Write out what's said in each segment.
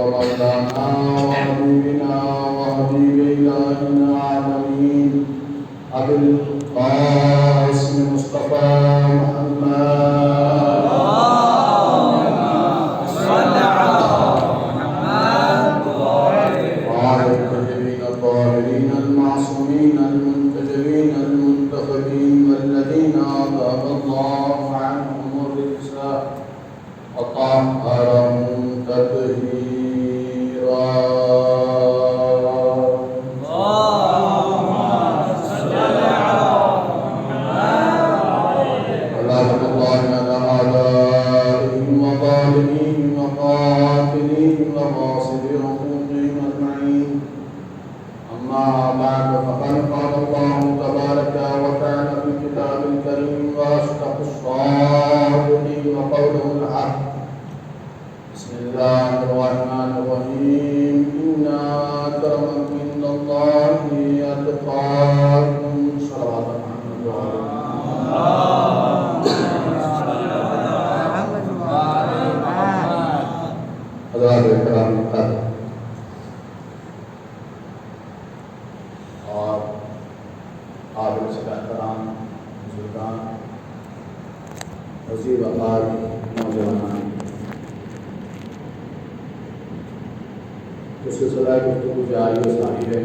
ومولانا وحبيبنا وحبيب إلهنا العالمين أبي القاسم مصطفى محمد صل على محمد وعلى الطيبين الطاهرين المعصومين المنتجبين المنتخبين والذين أذهب الله عنهم الرجس وطهرهم تطهيرا. اللهم الله على أعدائهم وظالمين وقاتلين وغاصب حقوقهم أجمعين. أما بعد فقد قال الله تبارك وتعالى في الكتاب الكريم وأصدق الصادقين وقوله الحق. بسم الله الرحمن الرحيم. إنا أكرمكم عند الله أتقاكم. صلوات محمد وعلى حضرات کرام اور قابل احترام بزرگان، وزیر وقار نوجوان، جو سلسلہ گفتگو جاری و ساری ہے،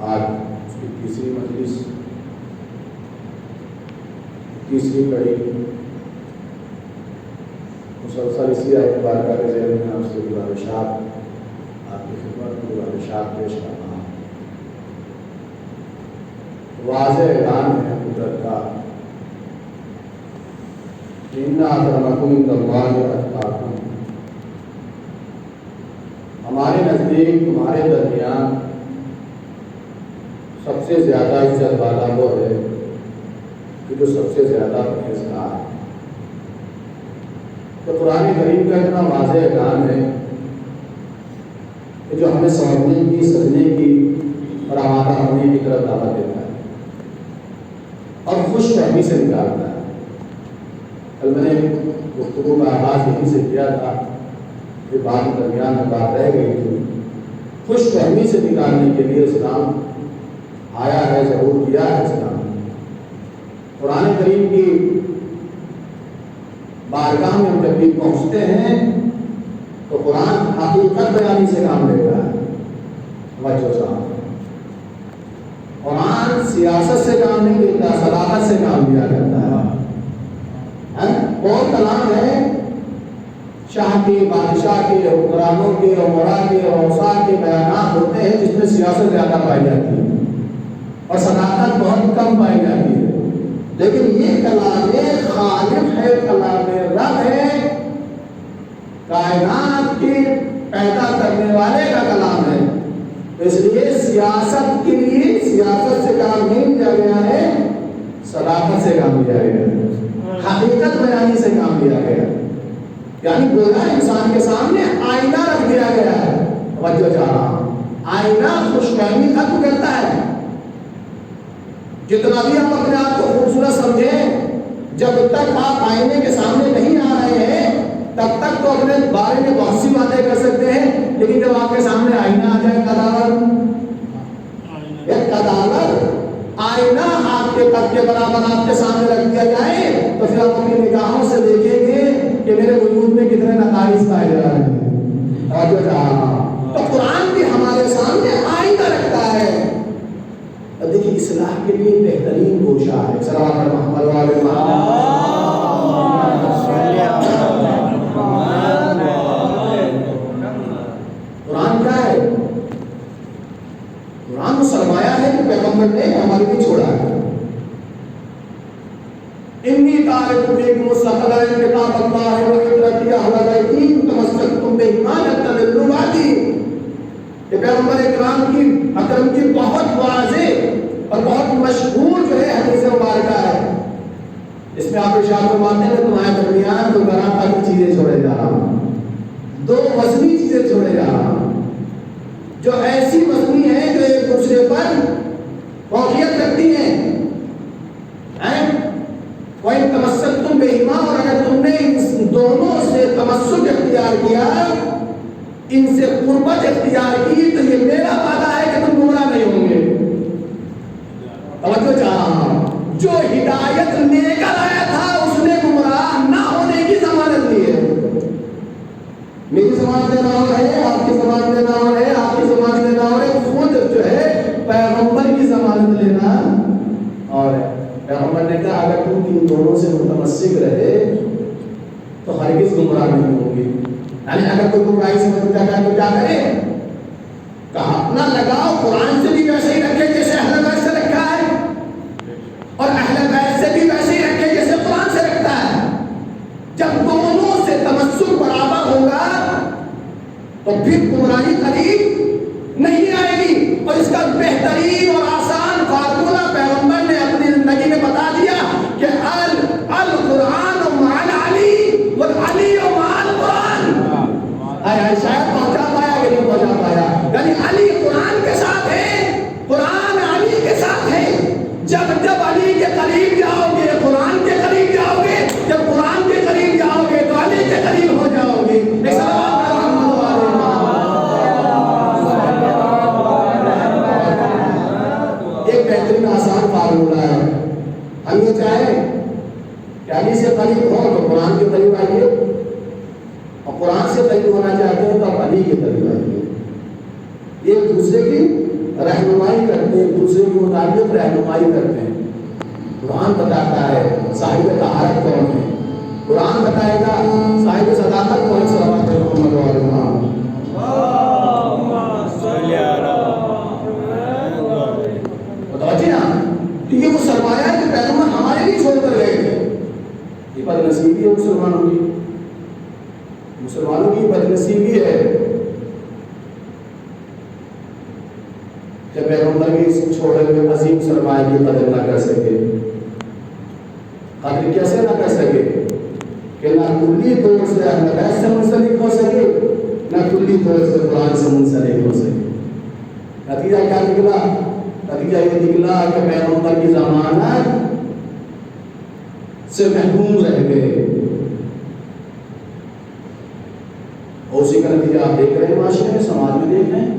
آج اس کی تیسری مجلس، تیسری کڑی مسلسل اسی آیت مبارکہ کے ذیل میں آپ سے گزارشات، آپ کی خدمت میں گزارشات پیش کرنا ہوں۔ واضح اعلان ہے قدرت کا، اِنَّ أَكْرَمَكُمْ عِندَ اللَّهِ أَتْقَاكُمْ، ہمارے نزدیک تمہارے درمیان سب سے زیادہ عزت والا وہ ہے کہ جو سب سے زیادہ پرہیزگار ہے۔ تو قرآن کریم کا اتنا واضح اعلان ہے کہ جو ہمیں سمجھنے کی، سمجھنے کی اور آمادہ ہونے کی طرف دعوت دیتا ہے اور خوش فہمی سے نکالتا ہے۔ کل میں نے گفتگو کا آغاز یہیں سے کیا تھا کہ بعد درمیان میں بات رہ گئی تھی۔ خوش فہمی سے نکالنے کے لیے اسلام آیا ہے، ضرور کیا ہے اسلام۔ قرآن کریم کی بارگاہ میں جب بھی پہنچتے ہیں تو قرآن حقیقت بیانی سے کام لیتا ہے۔ توجہ صاحب، قرآن سیاست سے کام نہیں لیتا، صداقت سے کام لیا کرتا ہے۔ اور کلام ہے شاہ کے، بادشاہ کے، حکمرانوں کے، امراء کے، اوصاف کے بیانات ہوتے ہیں جس میں سیاست زیادہ پائی جاتی ہے اور صداقت بہت کم پائی جاتی ہے، لیکن یہ کلام خالق ہے، کلام رب ہے، کائنات کے پیدا کرنے والے کا کلام ہے۔ اس لیے سیاست کے لیے سیاست سے کام نہیں لیا گیا ہے، صداقت سے کام لیا گیا ہے، حقیقت بیانی سے کام لیا گیا ہے۔ یعنی گویا انسان کے سامنے آئینہ رکھ دیا گیا ہے۔ توجہ چاہا، آئینہ خوش فہمی ختم کرتا ہے۔ جتنا بھی آپ اپنے آپ کو خوبصورت سمجھیں، جب تک آپ آئینے کے سامنے نہیں آ رہے ہیں تب تک تو اپنے بارے میں بہت سی باتیں کر سکتے ہیں، لیکن جب آپ کے سامنے آئینہ آ جائے، قدالت آئینہ آپ کے قد کے برابر آپ کے سامنے رکھ دیا جائے تو پھر آپ اپنی نگاہوں سے دیکھیں گے کہ میرے وجود میں کتنے نقائص پائے جا رہے ہیں۔ تو قرآن بھی ہمارے سامنے آئینہ رکھتا ہے۔ دیکھیے اصلاح کے لیے بہترین گوشہ ہے۔ صلوات محمد وعلی محمد۔ قرآن کیا ہے؟ قرآن کو سرمایہ ہے کہ پیغمبر نے ہمارے لیے چھوڑا ہے۔ انی تارک فیکم ثقلین کتاب اللہ و عبرتی اہل بیتی تمسکتم بہما لن تضلوا بعدی۔ یہ پیغمبر اکرام کی اکرم کی بہت واضح اور بہت مشہور جو ہے حدیث مبارکہ ہے۔ اس میں آپ ارشاد فرماتے ہیں تمہارے درمیان دو گراں کی چیزیں چھوڑے جا رہا ہوں، دو وزنی چیزیں چھوڑے جا رہا ہوں جو ایسی وزنی ہیں جو ایک دوسرے پر فوقیت رکھتی ہیں۔ وَإِن تَمَسَّكْتُمْ بِهِمَا، اور اگر تم نے ان دونوں سے تمسک اختیار کیا ان سے قربت اختیار کی تو یہ میرا وعدہ ہے کہ تم گمراہ نہیں ہوں گے. توجہ چاہاں جو ہدایت لے کر آیا تھا اس نے گمراہ نہ ہونے کی ضمانت دی ہے. میری ضمانت دینا اور ہے, آپ کی ضمانت دینا اور ہے, آپ کی ضمانت دینا اور ہے, خود جو ہے پیغمبر کی ضمانت لینا اور ہے. پیغمبر نے کہا اگر تم ان دونوں سے متمسک رہے تو ہرگز گمراہ نہیں ہوں گے. یعنی اگر کوئی گمراہی سے بچنا چاہے تو کیا کرے؟ کہا اپنا لگاؤ قرآن سے بھی ویسے ہی رکھے جیسے اہل بیت سے رکھا ہے, اور اہل بیت سے بھی ویسے ہی رکھے جیسے قرآن سے رکھتا ہے. جب دونوں سے تمسک برابر ہوگا تو پھر گمراہی قریب نہیں آئے گی. اور اس کا بہترین اور آسان فارمولہ پیغمبر نے اپنی زندگی میں بتا دیا کہ القرآن مع العلی والعلی مع القرآن. شاید پہنچا پایا کہ نہیں پہنچا پایا. یعنی علی قرآن کے ساتھ ہے, قرآن علی کے ساتھ ہے. جب جب علی کے قریب جاؤ گے قرآن کے قریب جاؤ گے, جب قرآن کے قریب جاؤ گے تو علی کے قریب ہو جاؤ گے. ایک بہترین آسان فارمولہ ہے. ہم یہ چاہیں کہ علی سے قریب ہو تو قرآن کے قریب آئیے, اور قرآن سے قریب ہونا چاہتے ہیں تو آپ علی کے قریب آئیے. ایک دوسرے کی رہنمائی کرتے ہیں, ایک دوسرے کے مطابق رہنمائی کرتے ہیں. قرآن بتاتا ہے صاحب طہارت کون ہے, قرآن بتائے گا صاحب صداقت کون سے. محمد بتاؤ نا, کیونکہ وہ سرمایہ ہے کہ پیغمبر ہمارے لیے چھوڑ کر گئے تھے. یہ بدنصیبی ہے مسلمانوں کی, مسلمانوں کی بدنصیبی ہے کہ پیغمبر کی چھوڑے ہوئے عظیم سرمایہ کی قدر نہ کر سکے. قدر کیسے نہ کر سکے کہ نہ کلی طور سے اہل بیت سے منسلک ہو سکے, نہ کلی طور سے قرآن سے منسلک ہو سکے. نتیجہ کیا نکلا؟ نتیجہ یہ نکلا کہ پیغمبر کی ضمانت سے محروم رہ گئے. اور اسی کا نتیجہ آپ دیکھ رہے ہیں معاشرے میں, سماج میں دیکھ رہے ہیں.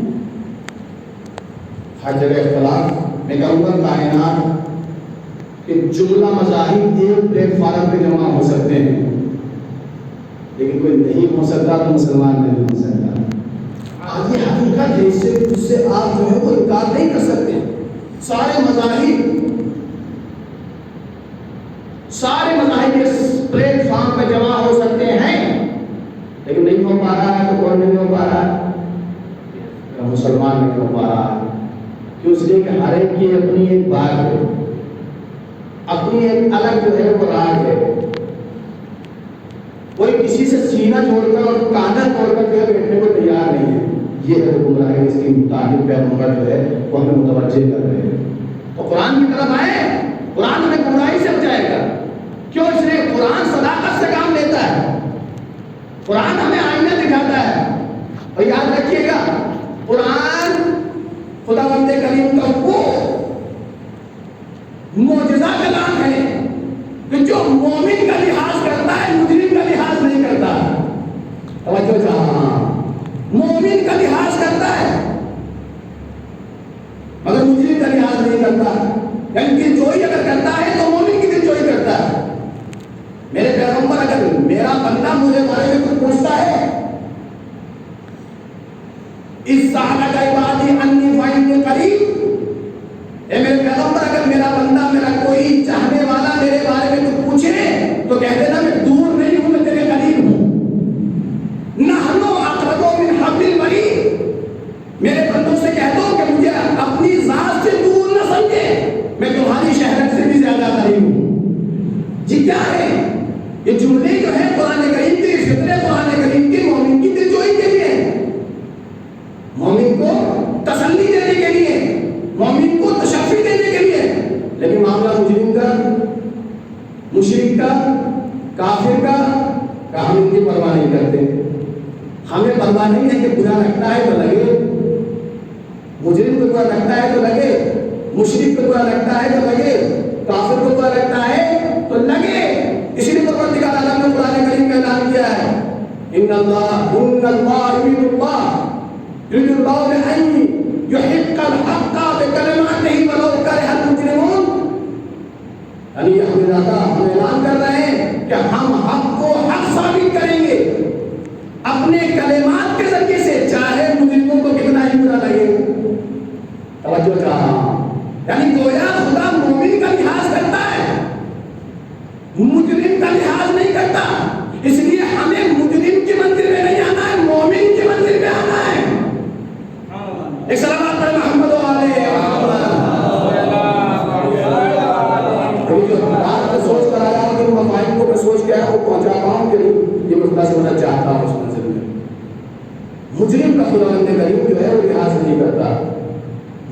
ہر جگہ اختلاف. میں کہوں گا کائنات کہ جملہ مذاہب ایک پلیٹ فارم پہ جمع ہو سکتے ہیں, لیکن کوئی نہیں ہو سکتا تو مسلمان نہیں ہو سکتا. آج یہ حقیقت ہے, اس سے آپ جو ہے وہ انکار نہیں کر سکتے. سارے مذاہب اس پلیٹ فارم پہ جمع ہو سکتے ہیں, لیکن نہیں ہو پا رہا ہے. تو کون نہیں ہو پا رہا ہے؟ مسلمان نہیں ہو پا رہا ہے. کیوں؟ اس لیے کہ ہر ایک کی اپنی ایک بات ہے, اپنی ایک الگ جو ہے وہ راگ ہے. کوئی کسی سے سینہ جوڑ کر اور کانہ توڑ کر کے بیٹھنے کو تیار نہیں ہے. یہ ہے گمراہی, اس کی تعلیم پیغمبر جو ہے وہ ہمیں متوجہ کر رہے ہیں. تو قرآن کی طرف آئے, قرآن ہمیں گمراہی سے بچائے گا. کیوں؟ اس لیے قرآن صداقت سے کام لیتا ہے, قرآن ہمیں آئینہ دکھاتا ہے. اور یاد رکھیے گا قرآن خداوند کریم کا وہ معجزہ کلام ہے کہ جو مومن کا لحاظ کرتا ہے, مجرم کا لحاظ نہیں کرتا. توجہ چاہاں, مومن کا لحاظ کرتا ہے مگر مجرم کا لحاظ نہیں کرتا. یعنی دلجوئی اگر کرتا ہے تو مومن کی دلجوئی کرتا ہے. میرے پیغمبر اگر میرا بندہ مجھے بارے میں کچھ پوچھتا ہے, اس سالہ کا عبادی انی فائن قریب, اے میرے پیغمبر اگر میرا بندہ, میرا کوئی چاہنے والا میرے بارے میں کچھ پوچھے تو کہہ دینا میں دور نہیں ہوں, میں تیرے قریب ہوں. نحن اقرب من حبل الورید, میرے بندوں سے کہہ دو کہ مجھے اپنی ذات سے دور نہ سمجھے, میں تمہاری شہرت سے بھی زیادہ قریب ہوں. جی کیا ہے یہ جملے جو ہیں قرآن کریم کی, فطرے قرآن کریم کی مومن کی دلجوئی کے لیے, مومن کو تسلی دینے کے لیے, مومن کو تشفی دینے کے لیے. لیکن معاملہ مجرم کا, مشرک کا, کافر کا ہم ان کی پرواہ نہیں کرتے. ہمیں پرواہ نہیں ہے کہ برا لگتا ہے تو لگے, مجرم کو برا لگتا ہے تو لگے, مشرک کو برا لگتا ہے تو لگے, کافر کو برا لگتا ہے تو لگے. اسی لیے پروردگار عالم نے قرآن کریم میں اعلان کیا ہے ان اللہ یرید اللہ ان یحق الحق بکلماتہ ولو کرہ المجرمون. یعنی ہمیں اعلان کر رہے ہیں کہ ہم حق کو حق ثابت کریں گے اپنے کلمات کے ذریعے سے، چاہے مجرموں کو کتنا ہی برا لگے. توجہ چاہا، یعنی گویا خدا مومن کا لحاظ کرتا ہے، مجرم کا لحاظ نہیں کرتا. اس لیے ہمیں مجرم کی منزل میں نہیں آنا ہے، مومن کی منزل میں آنا ہے. ایک سلام پر محمد علیہ سوچ کر آیا ہوں کہ مفاہیم کو میں سوچ کے آیا وہ پہنچا پاؤں کہ یہ میں خدا سے مدد چاہتا ہوں. اس منزل میں مجرم کا خداوند کریم جو ہے وہ لحاظ نہیں کرتا،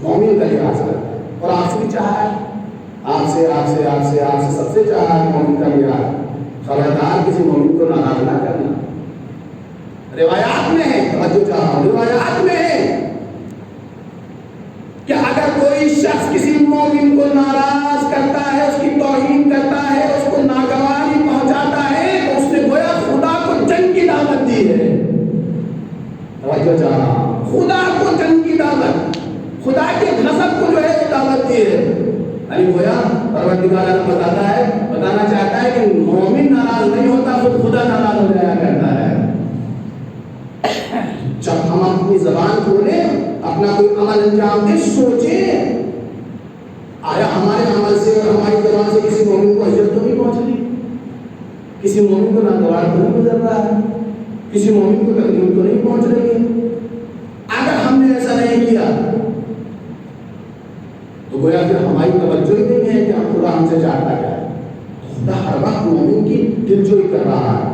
مومن کا لحاظ کرتا ہے. اور آپ سے بھی چاہا ہے، آپ سے سب سے چاہا ہے مومن کا لحاظ. خبردار کسی مومن کو ناراض نہ کرنا. روایات میں ہے، توجہ چاہا، روایات میں ہے کہ اگر کوئی شخص کسی مومن کو ناراض کرتا ہے، اس کی توہین کرتا ہے، اس کو ناگواری پہنچاتا ہے، تو اس نے گویا خدا کو جنگ کی دعوت دی ہے. توجہ چاہا، خدا کو جنگ کی دعوت، خدا کے غضب کو جو ہے وہ دعوت دی ہے. یعنی گویا پروردگار عالم بتانا چاہتا ہے کہ مومن ناراض نہیں ہوتا، خود خدا ناراض ہو جایا کرتا ہے. جب ہم اپنی زبان کھولیں، اپنا کوئی عمل انجام دیں، سوچیں آیا ہمارے عمل سے اور ہماری زبان سے کسی مومن کو اجر تو نہیں پہنچ رہی، کسی مومن کو ناگوار تو نہیں گزر رہا ہے، کسی مومن کو تکلیف تو نہیں پہنچ رہی ہے. اگر ہم نے ایسا نہیں کیا تو گویا کہ ہماری توجہ ہی نہیں ہے کہ ہم خدا ہم سے چاہتا کیا ہے. خدا ہر وقت مومن کی دلجوئی کر رہا ہے.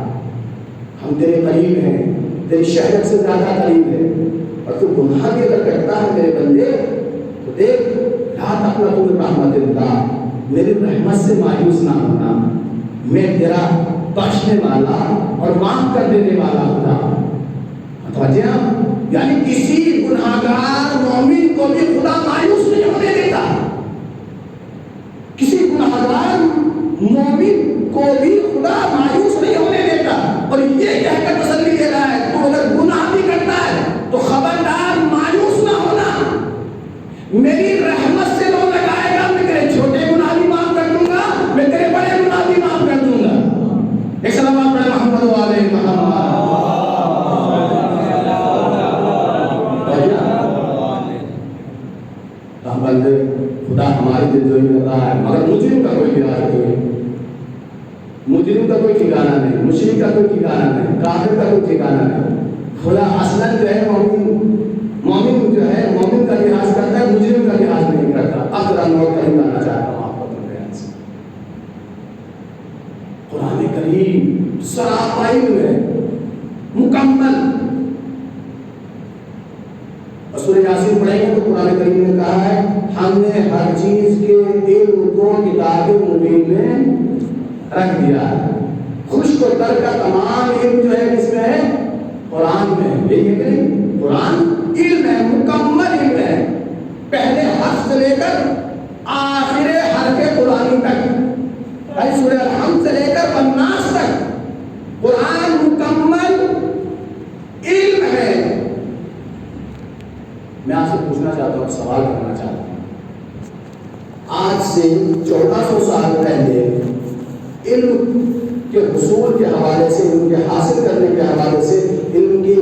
ہم تیرے قریب ہیں، تیری شہرت سے زیادہ قریب ہے، اور تو گناہ بھی اگر کرتا ہے میرے بندے تو دیکھ لا تقنطوا من رحمت اللہ، میری رحمت سے مایوس نہ ہونا، میں تیرا بخشنے والا اور معاف کر دینے والا خدا. توجہ، یعنی کسی گناہگار مومن کو بھی خدا مایوس نہیں ہونے دیتا، کسی گناہگار مومن کو بھی خدا مایوس نہیں ہونے دیتا. اور یہ کہہ کر تسلی دے رہا ہے تو اگر گناہ بھی کرتا ہے تو خبردار مایوس نہ ہونا، میری رحمت سے لو لگائے گا، میں تیرے چھوٹے گناہ بھی معاف کر دوں گا، میں تیرے بڑے گناہ بھی معاف کر دوں گا. ایک سلام پر محمد علیہ محمد. ہم بندے خدا ہماری دلجوئی کر رہا ہے، مگر مجرم کا کوئی لحاظ نہیں، مجرم کا کوئی ٹھکانہ نہیں، مشرک کا کوئی ٹھکانہ نہیں، کافر کا کوئی ٹھکانہ نہیں. خدا اصلاً جو ہے مومن جو ہے مومن کا لحاظ کرتا ہے، مجرم کا لحاظ نہیں کرتا. اب ذرا نوٹ کر لانا چاہتا ہوں آپ کو اپنے بیان سے. قرآن کریم سراپائی میں مکمل، سورہ یاسین پڑھیں گے تو قرآن کریم نے کہا ہے ہم نے ہر چیز کے علم کو کتاب مبین میں رکھ دیا ہے. خشک و تر کا تمام علم جو ہے کس میں ہے؟ قرآن میں ہے. یہی ہے کہ نہیں؟ قرآن علم ہے، مکمل علم ہے، پہلے حرف سے لے کر آخر حرف قرآن تک، سورہ الحمد سے لے کر والناس تک قرآن مکمل علم ہے. میں آپ سے پوچھنا چاہتا ہوں، سوال کرنا چاہتا ہوں. آج سے 1400 سال پہلے علم کے حصول کے حوالے سے، علم کے حاصل کرنے کے حوالے سے، علم کی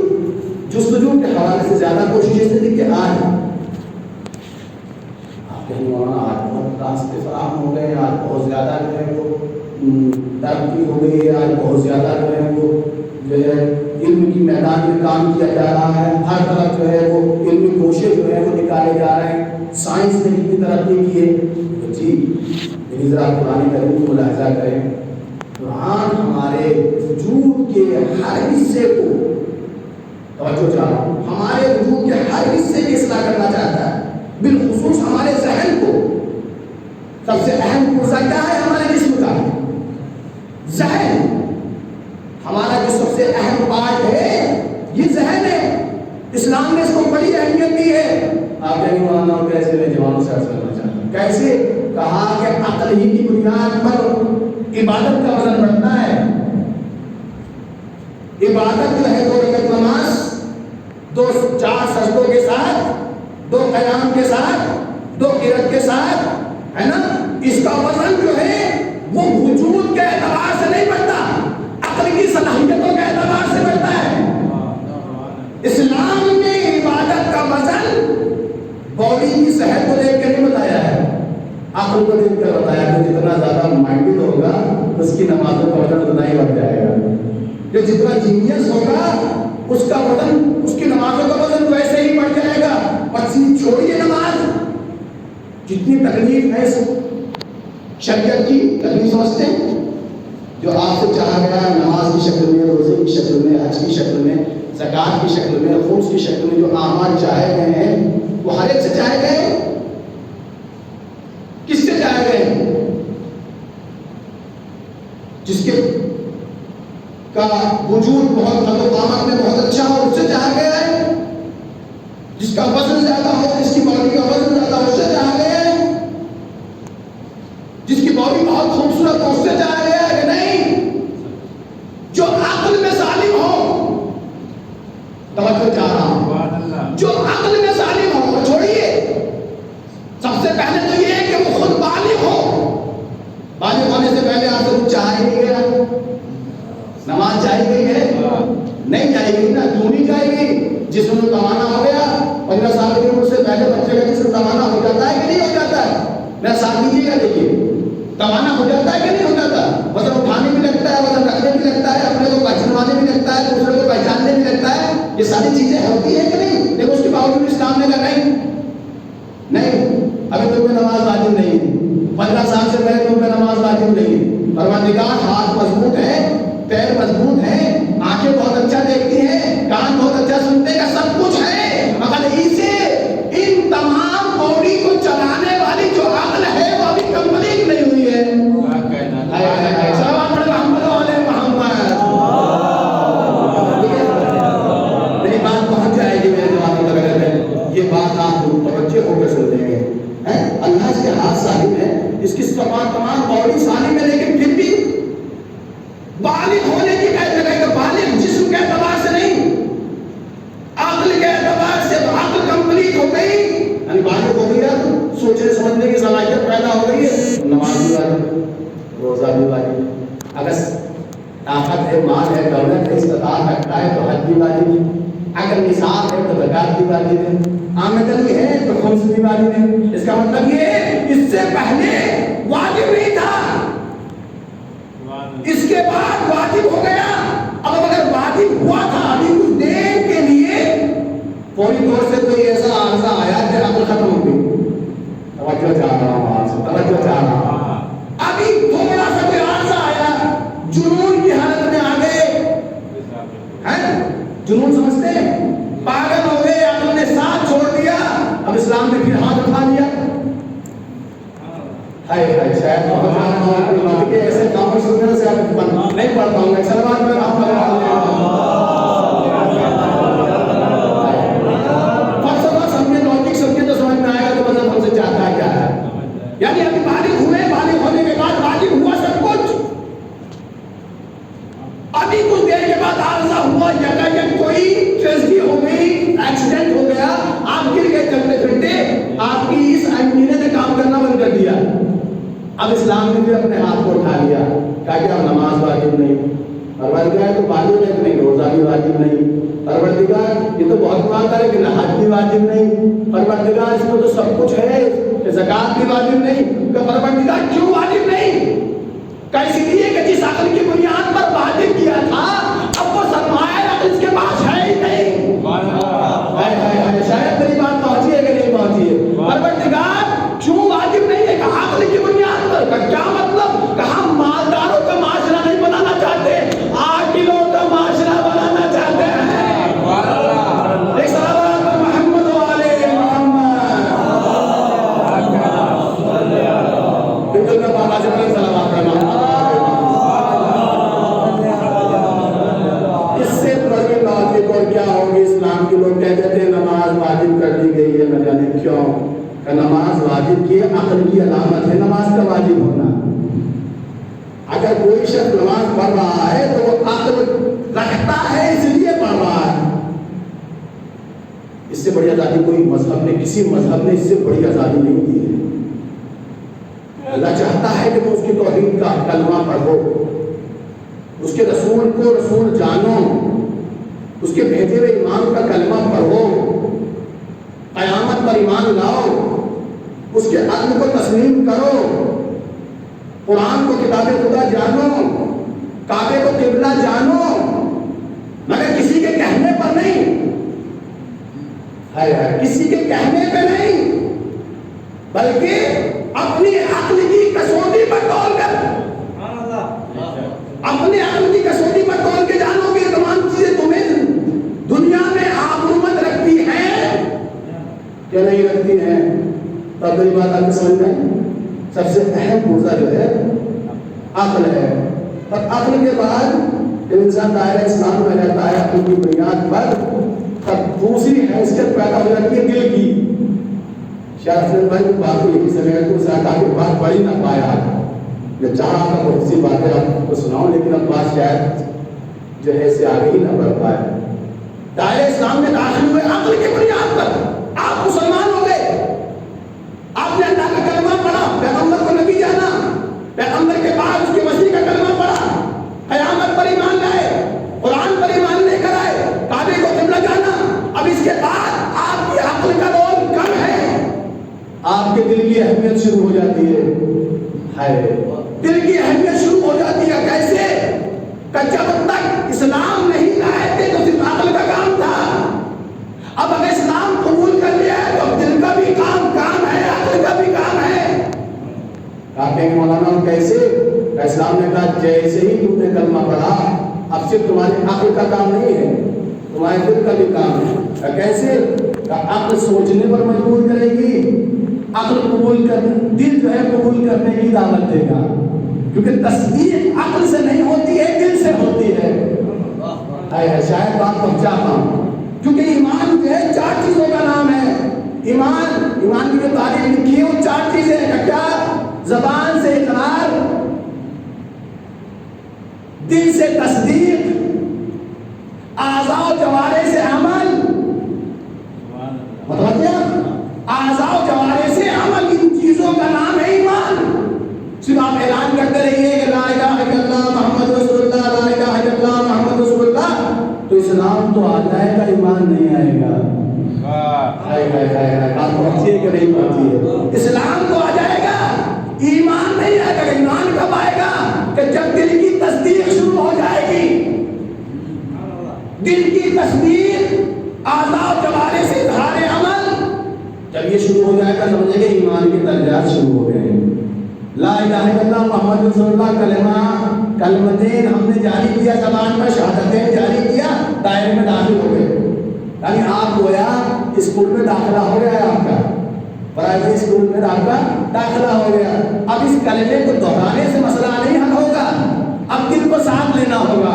جستجو کے حوالے سے زیادہ کوششیں تھی کہ آج آپ کہیں مولانا آج بہت راستے فراہم ہو گئے، آج بہت زیادہ جو ہے وہ ترقی ہو گئی ہے، آج بہت زیادہ جو ہے وہ جو ہے علم کی میدان میں کام کیا جا رہا ہے، ہر طرف جو ہے وہ علمی کوشش جو ہے وہ نکالے جا رہے ہیں، سائنس نے کتنی ترقی کی ہے. جی لیکن ذرا قرآن کریم کو ملاحظہ کریں، قرآن ہمارے وجود کے ہر حصے کو، توجہ چاہو، ہمارے وجود کے ہر حصے کی اصلاح کرنا چاہتا ہے، بالخصوص ہمارے ذہن کو. سب سے اہم پرزہ کیا ہے ہمارے جسم کا؟ ذہن. ہمارا جو سب سے اہم پارٹ ہے یہ ذہن ہے. اسلام نے اس کو بڑی اہمیت دی ہے. آپ کہیں مولانا کیسے میں جوانوں سے عرض کرنا چاہتا ہوں، کیسے؟ کہا کہ عقل ہی کی بنیاد پر عبادت کا وزن بڑھتا ہے. عبادت جو ہے 2 رکعت نماز 4 سجدوں کے ساتھ 2 قیام کے ساتھ 2 قرات کے ساتھ ہے نا، اس کا وزن جو ہے وہ وجود کے اعتبار سے نہیں بڑھتا، عقل کی صلاحیتوں کے اعتبار سے بڑھتا ہے۔ اسلام نے عبادت کا وزن باڈی کی صحت کو دیکھ کے نہیں بتایا ہے، عقل کو دیکھ کر بتایا کہ جتنا زیادہ مائنڈڈ ہوگا اس کی نمازوں کا وزن اتنا ہی بڑھ جائے گا، جو جتنا جینیس ہوگا اس کا وزن، اس کی نمازوں کا وزن ویسے ہی بڑھ جائے گا۔ اور چھوڑیے نماز، جتنی تکلیف ہے شریعت کی تکلیف سمجھتے ہیں، جو آپ سے چاہا گیا نماز کی شکل میں، روزے کی شکل میں، حج کی شکل میں، زکات کی شکل میں، خمس کی شکل میں، جو اعمال چاہے گئے ہیں وہ ہر ایک سے چاہے گئے۔ کس سے چاہے گئے؟ جس کے کا وجود بہت قد و قامت میں بہت اچھا ہو، اس سے چاہا گیا ہے۔ جس کا وزن زیادہ ہو، جس کی باڈی کا وزن زیادہ ہو، اس سے چاہا گیا ہے۔ جس کی باڈی بہت خوبصورت ہو، اس سے چاہا گیا ہے کہ نہیں؟ جو عقل میں ظالم ہو، توجہ چاہ رہا ہوں، جو عقل میں ظالم ہو، چھوڑیے سب سے پہلے تو یہ ہے کہ وہ خود بالغ ہو۔ بالغ ہونے سے پہلے آپ سے کچھ چاہا ہی نہیں گیا، نماز چاہی گئی ہے؟ نہیں چاہی گئی نا، کیوں نہیں چاہی گئی؟ جسم میں زمانہ ہو گیا، 15 سال کی عمر سے پہلے بچے کا جسم زمانہ ہو جاتا ہے کہ نہیں ہو جاتا ہے؟ میرا ساتھ دیجیے گا، دیکھیے زمانہ ہو جاتا ہے کہ نہیں ہو جاتا؟ وزن اٹھانے بھی لگتا ہے، وزن رکھنے بھی لگتا ہے، اپنے کو پہچانوانے بھی لگتا ہے، دوسرے کو پہچاننے بھی لگتا ہے، یہ ساری چیزیں ہوتی ہیں کہ نہیں؟ لیکن اس کے باوجود اسلام نے کہا نہیں، ابھی تم میں نماز واجب نہیں ہے، 15 سال سے پہلے تم میں نماز واجب نہیں ہے۔ پروردگار ہاتھ مضبوط ہے، پیر مضبوط ہے، آنکھیں بہت اچھا دیکھتی ہیں، کان بہت اچھا سنتے کا سب کچھ ہے، مگر اسے ان تمام باڈی کو چلانے والی جو عقل ہے وہ ابھی کمپلیٹ نہیں ہوئی ہے۔ میری بات پہنچ جائے گی میرے دماغ میں، یہ بات آپ توجہ ہو کر سنیں گے۔ اللہ اس کے ہاتھ سالم ہے، اس کی تمام باڈی سالم ہے، لیکن پھر بھی بالغ ہونے کی بالغ جسم کے اعتبار سے نہیں، عقل کے اعتبار سے عقل کمپلیٹ ہو گئی، یعنی بالغ ہو گیا، سوچنے سمجھنے کی صلاحیت پیدا ہو گئی ہے، نماز بھی واجب، روزہ بھی واجب، اگر طاقت ہے، مال ہے، دولت ہے، استطاعت رکھتا ہے تو حج بھی واجب ہے، اگر نصاب ہے تو زکات بھی واجب ہے، آمدنی ہے تو خمس بھی واجب ہے۔ اس کا مطلب یہ ہے اس سے پہلے واجب نہیں تھا، اس کے بعد واجب ہو گیا۔ اب اگر واجب ہوا تھا ابھی کچھ دیر کے لیے، فوری طور سے کوئی ایسا عارضہ آیا کہ عقل ختم ہو گئی، توجہ چاہ رہا ہوں آپ سے، توجہ چاہ رہا ہوں، ابھی تھوڑا سا کوئی عارضہ آیا، جنون کی حالت میں آ گئے، جنون سمجھتے ہیں، پاگل ہو گئے، عقل نے ساتھ چھوڑ دیا، اب اسلام نے پھر ہاتھ اٹھا لیا۔ شاید ایسے کاموں سننے سے نہیں پڑھ پاؤں گا، سلمان میں فلسفہ سمجھے، لاجک سمجھے تو سمجھ میں آئے گا تو مطلب ہم سے چاہتا ہے کیا ہے، یعنی ابھی بالغ ہوئے، بالغ ہونے کے بعد واجب ہوا سب کچھ، ابھی کچھ دیر کے بعد عارضہ ہوا، جگہ جگہ کوئی ٹریجڈی ہو گئی، ایکسیڈنٹ ہو گیا، آپ گر گئے چلتے پھرتے، آپ کی اس انجینے نے کام کرنا بند کر دیا۔ اب اسلام نے بھی اپنے ہاتھ کو اٹھا لیا، کہا کہ اب نماز واجب نہیں، پروردگار تو بالغ ہے کہ نہیں، روزہ بھی واجب نہیں، پروردگار یہ تو بہت بات ہے لیکن حج بھی واجب نہیں، پروردگار اس میں تو سب کچھ ہے، زکات بھی واجب نہیں، کہ پروردگار کیوں واجب نہیں؟ کہ اس لیے کہ جس عقل کی بنیاد پر واجب کیا تھا اب وہ سرمایہ عقل اس کے پاس ہے ہی نہیں۔ شاید میری بات پہنچی ہے کہ نہیں پہنچی ہے؟ پروردگار کیوں واجب نہیں ہے؟ کہ عقل کی بنیاد پر، کا کیا مطلب؟ کہ ہم مالداروں کا معاشرہ نہیں بنانا چاہتے، عاقلوں کا معاشرہ بنانا چاہتے ہیں۔ ایک صلوات محمد والے محمد، بالکل میں بابا سے بڑے صلوات کرنا ہوں۔ اس سے بڑی لاجک اور کیا ہوگی؟ اسلام کے لوگ کہتے تھے نماز واجب کر دی گئی ہے، نہ جانے کیوں، کہ نماز واجب کی عقل کی علامت ہے نماز کا واجب ہونا۔ اگر کوئی شخص نماز پڑھ رہا ہے تو وہ عقل رکھتا ہے اس لیے پڑھ رہا ہے۔ اس سے بڑی آزادی کوئی مذہب نے، کسی مذہب نے اس سے بڑی آزادی نہیں دی ہے۔ اللہ چاہتا ہے کہ تم اس کی توحید کا کلمہ پڑھو، اس کے رسول کو رسول جانو، اس کے بھیجے ہوئے امام کا کلمہ پڑھو، قیامت پر ایمان لاؤ، اس کے عدل کو تسلیم کرو، قرآن کو کتاب خدا جانو، کعبے کو قبلہ جانو، مگر کسی کے کہنے پر نہیں، کسی کے کہنے پہ نہیں، بلکہ اپنی عقل کی کسوٹی پر تول کر، اپنے عقل کی کسوٹی پر تول کے جانو کہ تمام چیزیں تمہیں دنیا میں آبرومند رکھتی ہیں کہ نہیں رکھتی ہیں۔ تب میری بات آپ کو سمجھ میں سب سے اہم پرزہ جو ہے عقل ہے، اور عقل کے بعد جب انسان دائرہ اسلام میں رہتا ہے عقل کی بنیاد پر، تب دوسری حیثیت پیدا ہو جاتی ہے دل کی۔ شاید افضل بھائی بات کو یہی سمجھے تو زیادہ کی بات پڑھ ہی نہ پایا، میں چاہا تھا بہت سی باتیں آپ کو سناؤں لیکن اب بات شاید جو ہے اسے آگے ہی نہ بڑھ پائے۔ دائرہ اسلام میں داخل ہوئے عقل کی بنیاد پر، آپ مسلمان ہو گئے، آپ نے اللہ کا کلمہ پڑھا، پیغمبر کو نبی جانا، پیغمبر کے بعد اس کے مسیح کا کلمہ پڑھا، قیامت پر ایمان لائے، قرآن پر ایمان لے کر آئے، کعبے کو قبلہ جانا۔ اب اس کے بعد آپ کی عقل کا رول کم ہے، آپ کے دل کی اہمیت شروع ہو جاتی ہے، دل کی اہمیت شروع ہو جاتی ہے۔ کیسے کہ جب تک اسلام نہیں لائے تھے تو صرف عقل کا کام تھا، اب اگر اسلام قبول کر لیا ہے تو دل کا بھی کام ہے، عقل کا بھی کام ہے۔ آپ کہیں گے مولانا کیسے؟ اسلام نے کہا جیسے ہی تم نے کلمہ پڑھا اب صرف تمہاری عقل کا کام نہیں ہے، تمہارے دل کا بھی کام ہے۔ کیسے؟ کہ عقل سوچنے پر مجبور کرے گی، عقل قبول کر، دل جو ہے قبول کرنے کی دعوت دے گا، کیونکہ تصدیق عقل سے نہیں ہوتی ہے، دل سے ہوتی ہے۔ شاید بات پہنچا پاؤں، کیونکہ ایمان جو ہے 4 چیزوں کا نام ہے۔ ایمان کی جو تعریف لکھی ہے وہ 4 چیزیں ہیں۔ کیا؟ زبان سے اقرار، دل سے تصدیق، اعضاء و جوارح سے عمل، متوجہ؟ اعضاء و جوارح سے عمل، ان چیزوں کا نام ہے ایمان۔ صرف آپ اعلان کرتے رہیے کہ لا الہ الا اللہ محمد رسول اللہ، لا الہ الا اللہ محمد رسول اللہ، تو اسلام تو آ جائے گا، ایمان نہیں آئے گا۔ بات پہنچی ہے کہ نہیں پہنچی ہے؟ اسلام تو آ جائے گا، ایمان نہیں آئے گا۔ ایمان کب آئے گا؟ کہ جب دل کی تصدیق شروع ہو جائے گی، دل کی تصدیق، اعضاء و جوارح سے اظہار عمل، جب یہ شروع ہو جائے گا سمجھے کہ ایمان کے درجات شروع ہو گئے۔ لا الہ الا اللہ محمد رسول اللہ کلمہ، کلمتین ہم نے جاری کیا زبان پر، شہادتین جاری کیا، دائرے میں داخل ہو گئے۔ یعنی آپ گویا اسکول میں داخلہ ہو گیا ہے، آپ کا پرائیویٹ اسکول میں آپ کا داخلہ ہو گیا۔ اب اس کلمے کو دہرانے سے مسئلہ نہیں حل ہوگا، اب دل کو ساتھ لینا ہوگا۔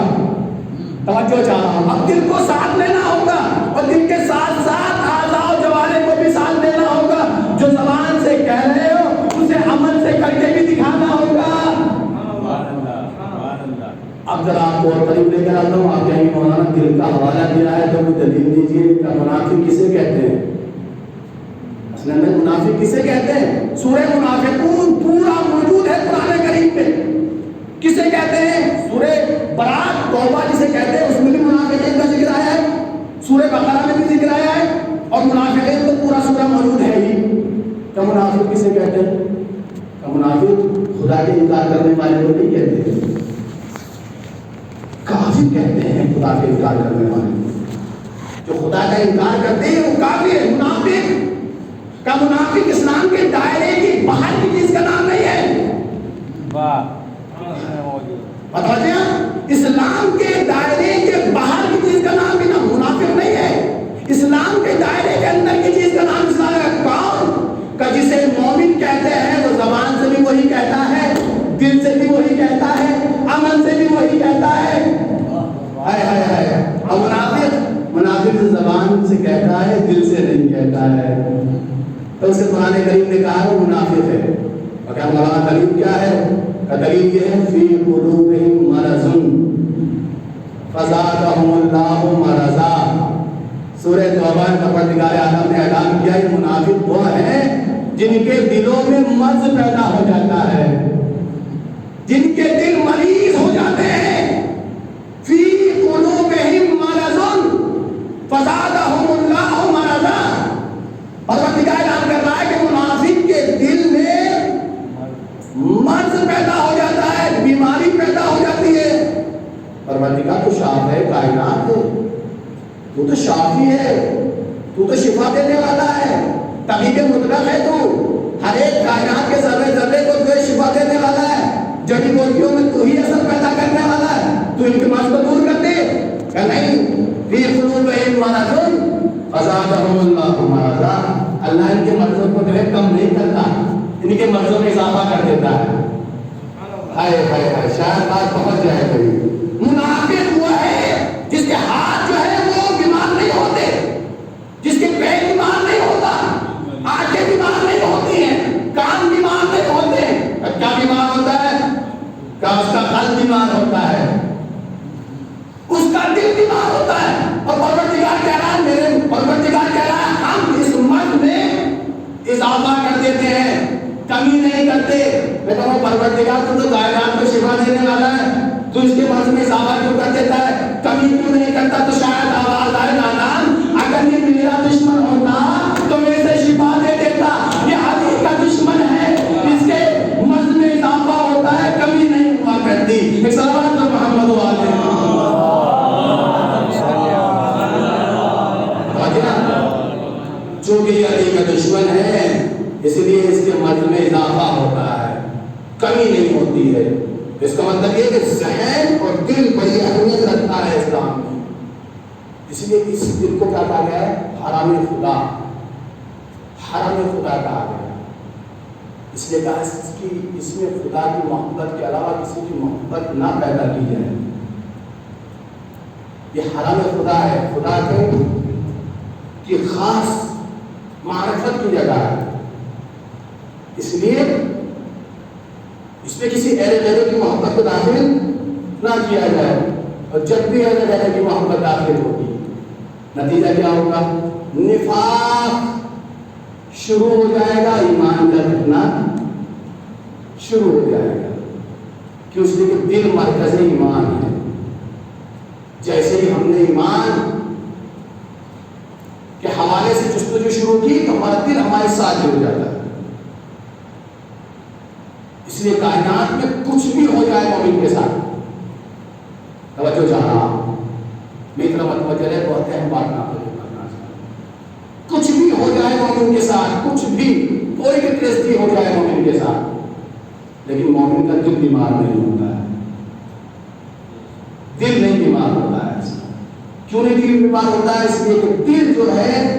توجہ چاہ رہا ہوں، اب دل کو ساتھ لینا ہوگا، اور دل کے ساتھ ساتھ اعضاء و جوارح کو بھی ساتھ لینا ہوگا۔ جو زبان سے کہہ رہے ہو اسے عمل سے کر کے بھی دکھانا ہوگا۔ اب ذرا آپ کو اور قریب لے کر آتا ہوں، آپ کہیں گے مولانا دل کا حوالہ دیا ہے تو کوئی دلیل دیجیے کہ منافق کسے کہتے ہیں؟ اصل میں منافق کسے کہتے ہیں؟ سورہ منافقون پورا موجود ہے قرآن کریم میں۔ کسے کہتے ہیں؟ سورہ برات توبہ جسے کہتے ہیں اس میں بھی منافقین کا ذکر آیا ہے، سورہ بقرہ میں بھی ذکر آیا ہے، اور منافقین تو پورا سورہ موجود ہے ہی۔ تو منافق کسے کہتے ہیں؟ تو منافق خدا کے انکار کرنے والے کو نہیں کہتے، کافر کہتے ہیں خدا کے انکار کرنے والے۔ جو خدا کا انکار کرتے ہیں وہ کافر ہے۔ منافق کا، منافق اسلام کے دائرے کی باہر کی چیز کا نام نہیں ہے۔ بتاتے ہیں اسلام کے دائرے کے باہر کی چیز کا نام بھی نہ منافق نہیں ہے، اسلام کے دائرے کے اندر کی چیز کا نام اسلام ہے۔ کون کا جسے مومن کہتے ہیں وہ زبان سے بھی وہی کہتا ہے، دل سے بھی وہی کہتا ہے، عمل سے بھی وہی کہتا ہے۔ اور منافق زبان سے کہتا ہے، دل سے نہیں کہتا ہے، تو اسے قرآن کریم نے کہا وہ منافق ہے۔ اور کیا مولانا دلیل کیا ہے؟ دلیل یہ ہے فی قلوبہم مرض، فزادہم اللہ مرضا. سورہ توبہ میں پروردگار عالم نے اعلان کیا یہ منافق وہ ہیں جن کے دلوں میں مرض پیدا ہو جاتا ہے، جن کے دل مریض ہو جاتے ہیں. فی قلوبہم مرض فزادہم اللہ مرضا. پروردگار اعلان کر رہا ہے کہ منافق کے دل میں مرض پیدا ہو جاتا ہے، بیماری پیدا ہو جاتی ہے. پروردگار تو شاف ہے، کائنات ہے، تو تو شافی ہے، تو تو شفا دینے والا ہے، طبیب مطلق ہے. تو ہر ایک کائنات کے ذرے ذرے کو تو شفا دینے والا ہے. جڑی بوٹیوں میں تو ہی اثر پیدا کرنے والا ہے. تو ان کے مرض کو دور کر دے کہ نہیں. فی قلوبہم مرض فزادہم اللہ مرضا. اللہ ان کے مرضوں کو جو کم نہیں کرتا، ان کے مرضوں میں اضافہ کر دیتا ہے. ہائے ہائے ہائے، شاید بات پہنچ جائے کبھی. منافق وہ ہے جس کے ہاتھ جو ہے وہ بیمار نہیں ہوتے، جس کے پیر بیمار نہیں ہوتا، آنکھیں بیمار نہیں ہوتی ہیں، کان بیمار نہیں ہوتے. کیا بیمار ہوتا ہے؟ کیا اس کا قلب بیمار ہوتا ہے، اس کا دل بیمار ہوتا ہے. اور پروردگار کہہ رہا ہے، میرے پروردگار کہہ رہا ہے ہم اس مرض میں اضافہ کر دیتے ہیں، کمی نہیں کرتے. میں کہوں پروردگار تو کائنات کو شفا دینے والا ہے، تو اس کے مرض میں اضافہ کیوں کر دیتا ہے، کمی کیوں نہیں کرتا؟ تو شاید آواز آئے نادان، اگر یہ میرا دشمن ہوتا تو میں اسے شفا دے دیتا. یہ علی کا دشمن ہے، اس کے مرض میں اضافہ ہوتا ہے، کمی نہیں ہوا کرتی. ایک صلوات تو محمد والے چونکہ یہ علی کا دشمن ہے اس لیے اس کے مرض میں اضافہ ہوتا ہے، کمی نہیں ہوتی ہے. اس کا مطلب یہ کہ ذہن اور دل بڑی اہمیت رکھتا ہے اسلام میں. اس لیے اس دل کو کیا کہا گیا ہے؟ حرام خدا. حرام خدا کہا گیا. اس لیے کہا اس میں خدا کی محبت کے علاوہ کسی کی محبت نہ پیدا کی جائے. یہ حرام خدا ہے، خدا کی خاص معرفت کی جگہ ہے. اس لیے اس میں کسی اہل غیرے کی محبت کو داخل نہ کیا جائے. اور جب بھی اہل غیرے کی محبت داخل ہوگی نتیجہ کیا ہوگا؟ نفاق شروع ہو جائے گا، ایمان کا گھٹنا شروع ہو جائے گا. کیوں؟ اس لیے کہ دل مرکز ایمان ہے. جیسے ہی ہم نے ایمان کے حوالے سے جستجو شروع کی تو ہمارا دل ہمارے ساتھ جڑ جاتا ہے. اس لیے کائنات میں کچھ بھی ہو جائے مومن کے ساتھ، توجہ چاہنا میرا متوجہ ہے، بہت اہم بات نہ کرنا. کچھ بھی ہو جائے مومن کے ساتھ، کچھ بھی کوئی بھی ٹریجڈی ہو جائے مومن کے ساتھ، لیکن مومن کا دل بیمار نہیں ہوتا ہے. دل نہیں بیمار ہوتا ہے. کیوں نہیں دل بیمار ہوتا ہے؟ اس لیے کہ دل جو ہے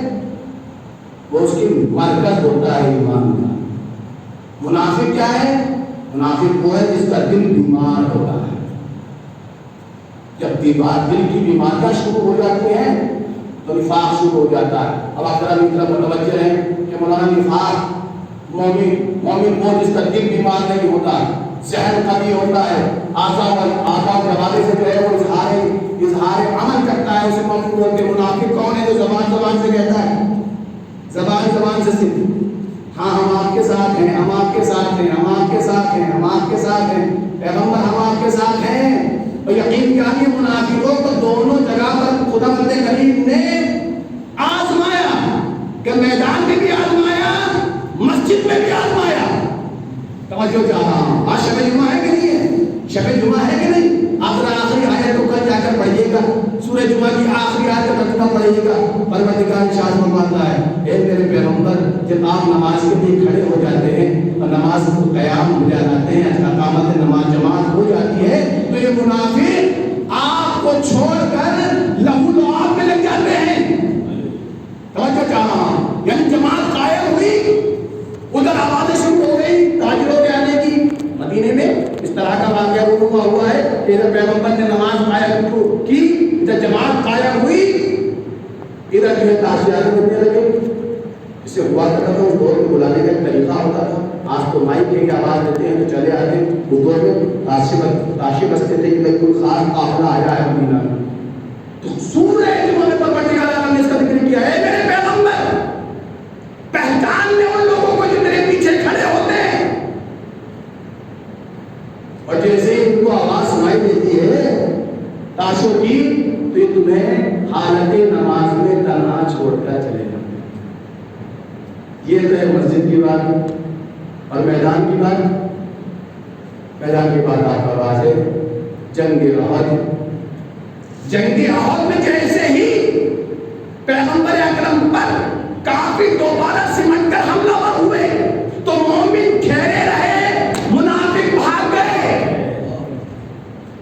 وہ اس کی مرکز ہوتا ہے ایمان کا. منافق کیا ہے؟ منافق وہ ہے جس کا دل بیمار ہوتا ہے. جب دل کی بیماریاں شروع ہو جاتی ہیں تو نفاق شروع ہو جاتا ہے. اب آپ ذرا میری طرف متوجہ ہیں کہ مولانا نفاق مومن وہ جس کا دل بیمار نہیں ہوتا، ذہن قوی ہوتا ہے، آقا کے حوالے سے جو ہے وہ اظہار عمل کرتا ہے. اسے مومن بولتے ہیں. منافق کون ہے؟ جو زبان سے کہتا ہے، زبان سے صرف ہاں ہم آپ کے ساتھ ہیں، ہم آپ کے ساتھ ہیں، ہم آپ کے ساتھ ہیں، ہم آپ کے ساتھ ہیں، پیغمبر ہم آپ کے ساتھ ہیں. اور یقین جانیے منافقوں کو دونوں جگہ پر خدا بند کریم نے آزمایا، کہ میدان میں بھی آزمایا، مسجد میں بھی آزمایا. توجہ چاہتا ہوں. آج شب جمعہ ہے کہ نہیں ہے؟ شب جمعہ ہے کہ نہیں؟ آخری آیت کو کل جا کر پڑھیے گا، سورہ جمعہ کی آخری آیت کا ترجمہ پڑھیے گا. پروردگار ارشاد فرماتا ہے، اے میرے پیغمبر جب آپ نماز کے لیے کھڑے ہو جاتے ہیں اور نماز کو قیام ہو جاتے ہیں، اقامت نماز جماعت ہو جاتی ہے، تو یہ منافق آپ کو چھوڑ کر لہو لعاب میں لگ جاتے ہیں. توجہ چاہ رہا ہوں. یعنی جماعت قائم ہوئی، ادھر آوازیں شروع ہو گئی تاجروں کے آنے کی. مدینے میں اس طرح کا واقعہ رونما ہوا ہے کہ ادھر پیغمبر نے نماز قائم کی، جب جماعت قائم ہوئی ادھر جو ہے تاشیاں بننے لگے. اس سے ہوا کرتا تھا اس دور میں بلانے کا ایک طریقہ ہوتا تھا. آج تو مائک کی آواز دیتے ہیں تو چلے آتے. اس دور میں تاشی بستے تھے کہ کوئی خاص قافلہ آیا ہے مدینہ میں. تو سورہ جمعہ میں پروردگار عالم نے اس کا ذکر کیا ہے میرے پیغمبر پہچان لے ان لوگوں کو جو میرے پیچھے کھڑے ہوتے ہیں. اور جیسے ہی ان کو آواز سنائی دیتی ہے تاشوں کی تو یہ تمہیں حالت نماز میں تنہا چھوڑ کر چلے جائیں. یہ تو ہے مسجد کی بات. اور میدان کی بات، میدان کی بات آپ کا آواز ہے جنگ احد. جنگ احد میں جیسے ہی پیغمبر اکرم پر کافی دوبارہ سمٹ کر حملہ ور ہوئے تو مومن ٹھہرے رہے، منافق بھاگ گئے.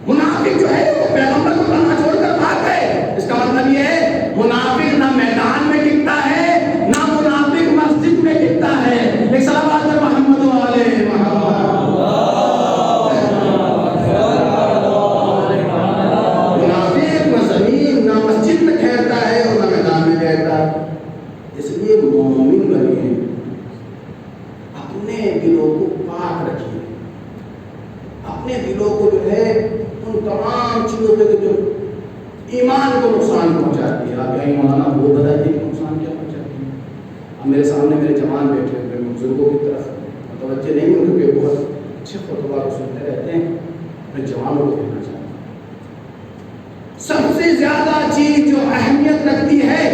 منافق جو ہے وہ پیغمبر کو تنہا چھوڑ کر بھاگ گئے. اس کا مطلب یہ ہے منافق نہ میدان میں ٹکتا ہے نہ منافق مسجد میں ٹکتا ہے. ایک صلوات پر محمد و آل محمد. منافق نہ زمین نہ مسجد میں ٹھہرتا ہے اور نہ میدان میں ٹھہرتا. اس لیے مومن بنیے، اپنے دلوں کو پاک رکھیے، اپنے دلوں کو جو ہے ان تمام چیزوں پہ جو ایمان کو نقصان پہنچاتی ہے. آپ یہاں مولانا وہ بتاتی ہے نقصان کیا پہنچاتی ہے. اب میرے سامنے میرے جوان بیٹھے ہوئے بزرگوں کی طرف متوجہ نہیں ہوں کیونکہ بہت اچھے خطبہ کو سنتے رہتے ہیں. میں جوانوں کو کہنا چاہتا ہوں سب سے زیادہ چیز جو اہمیت رکھتی ہے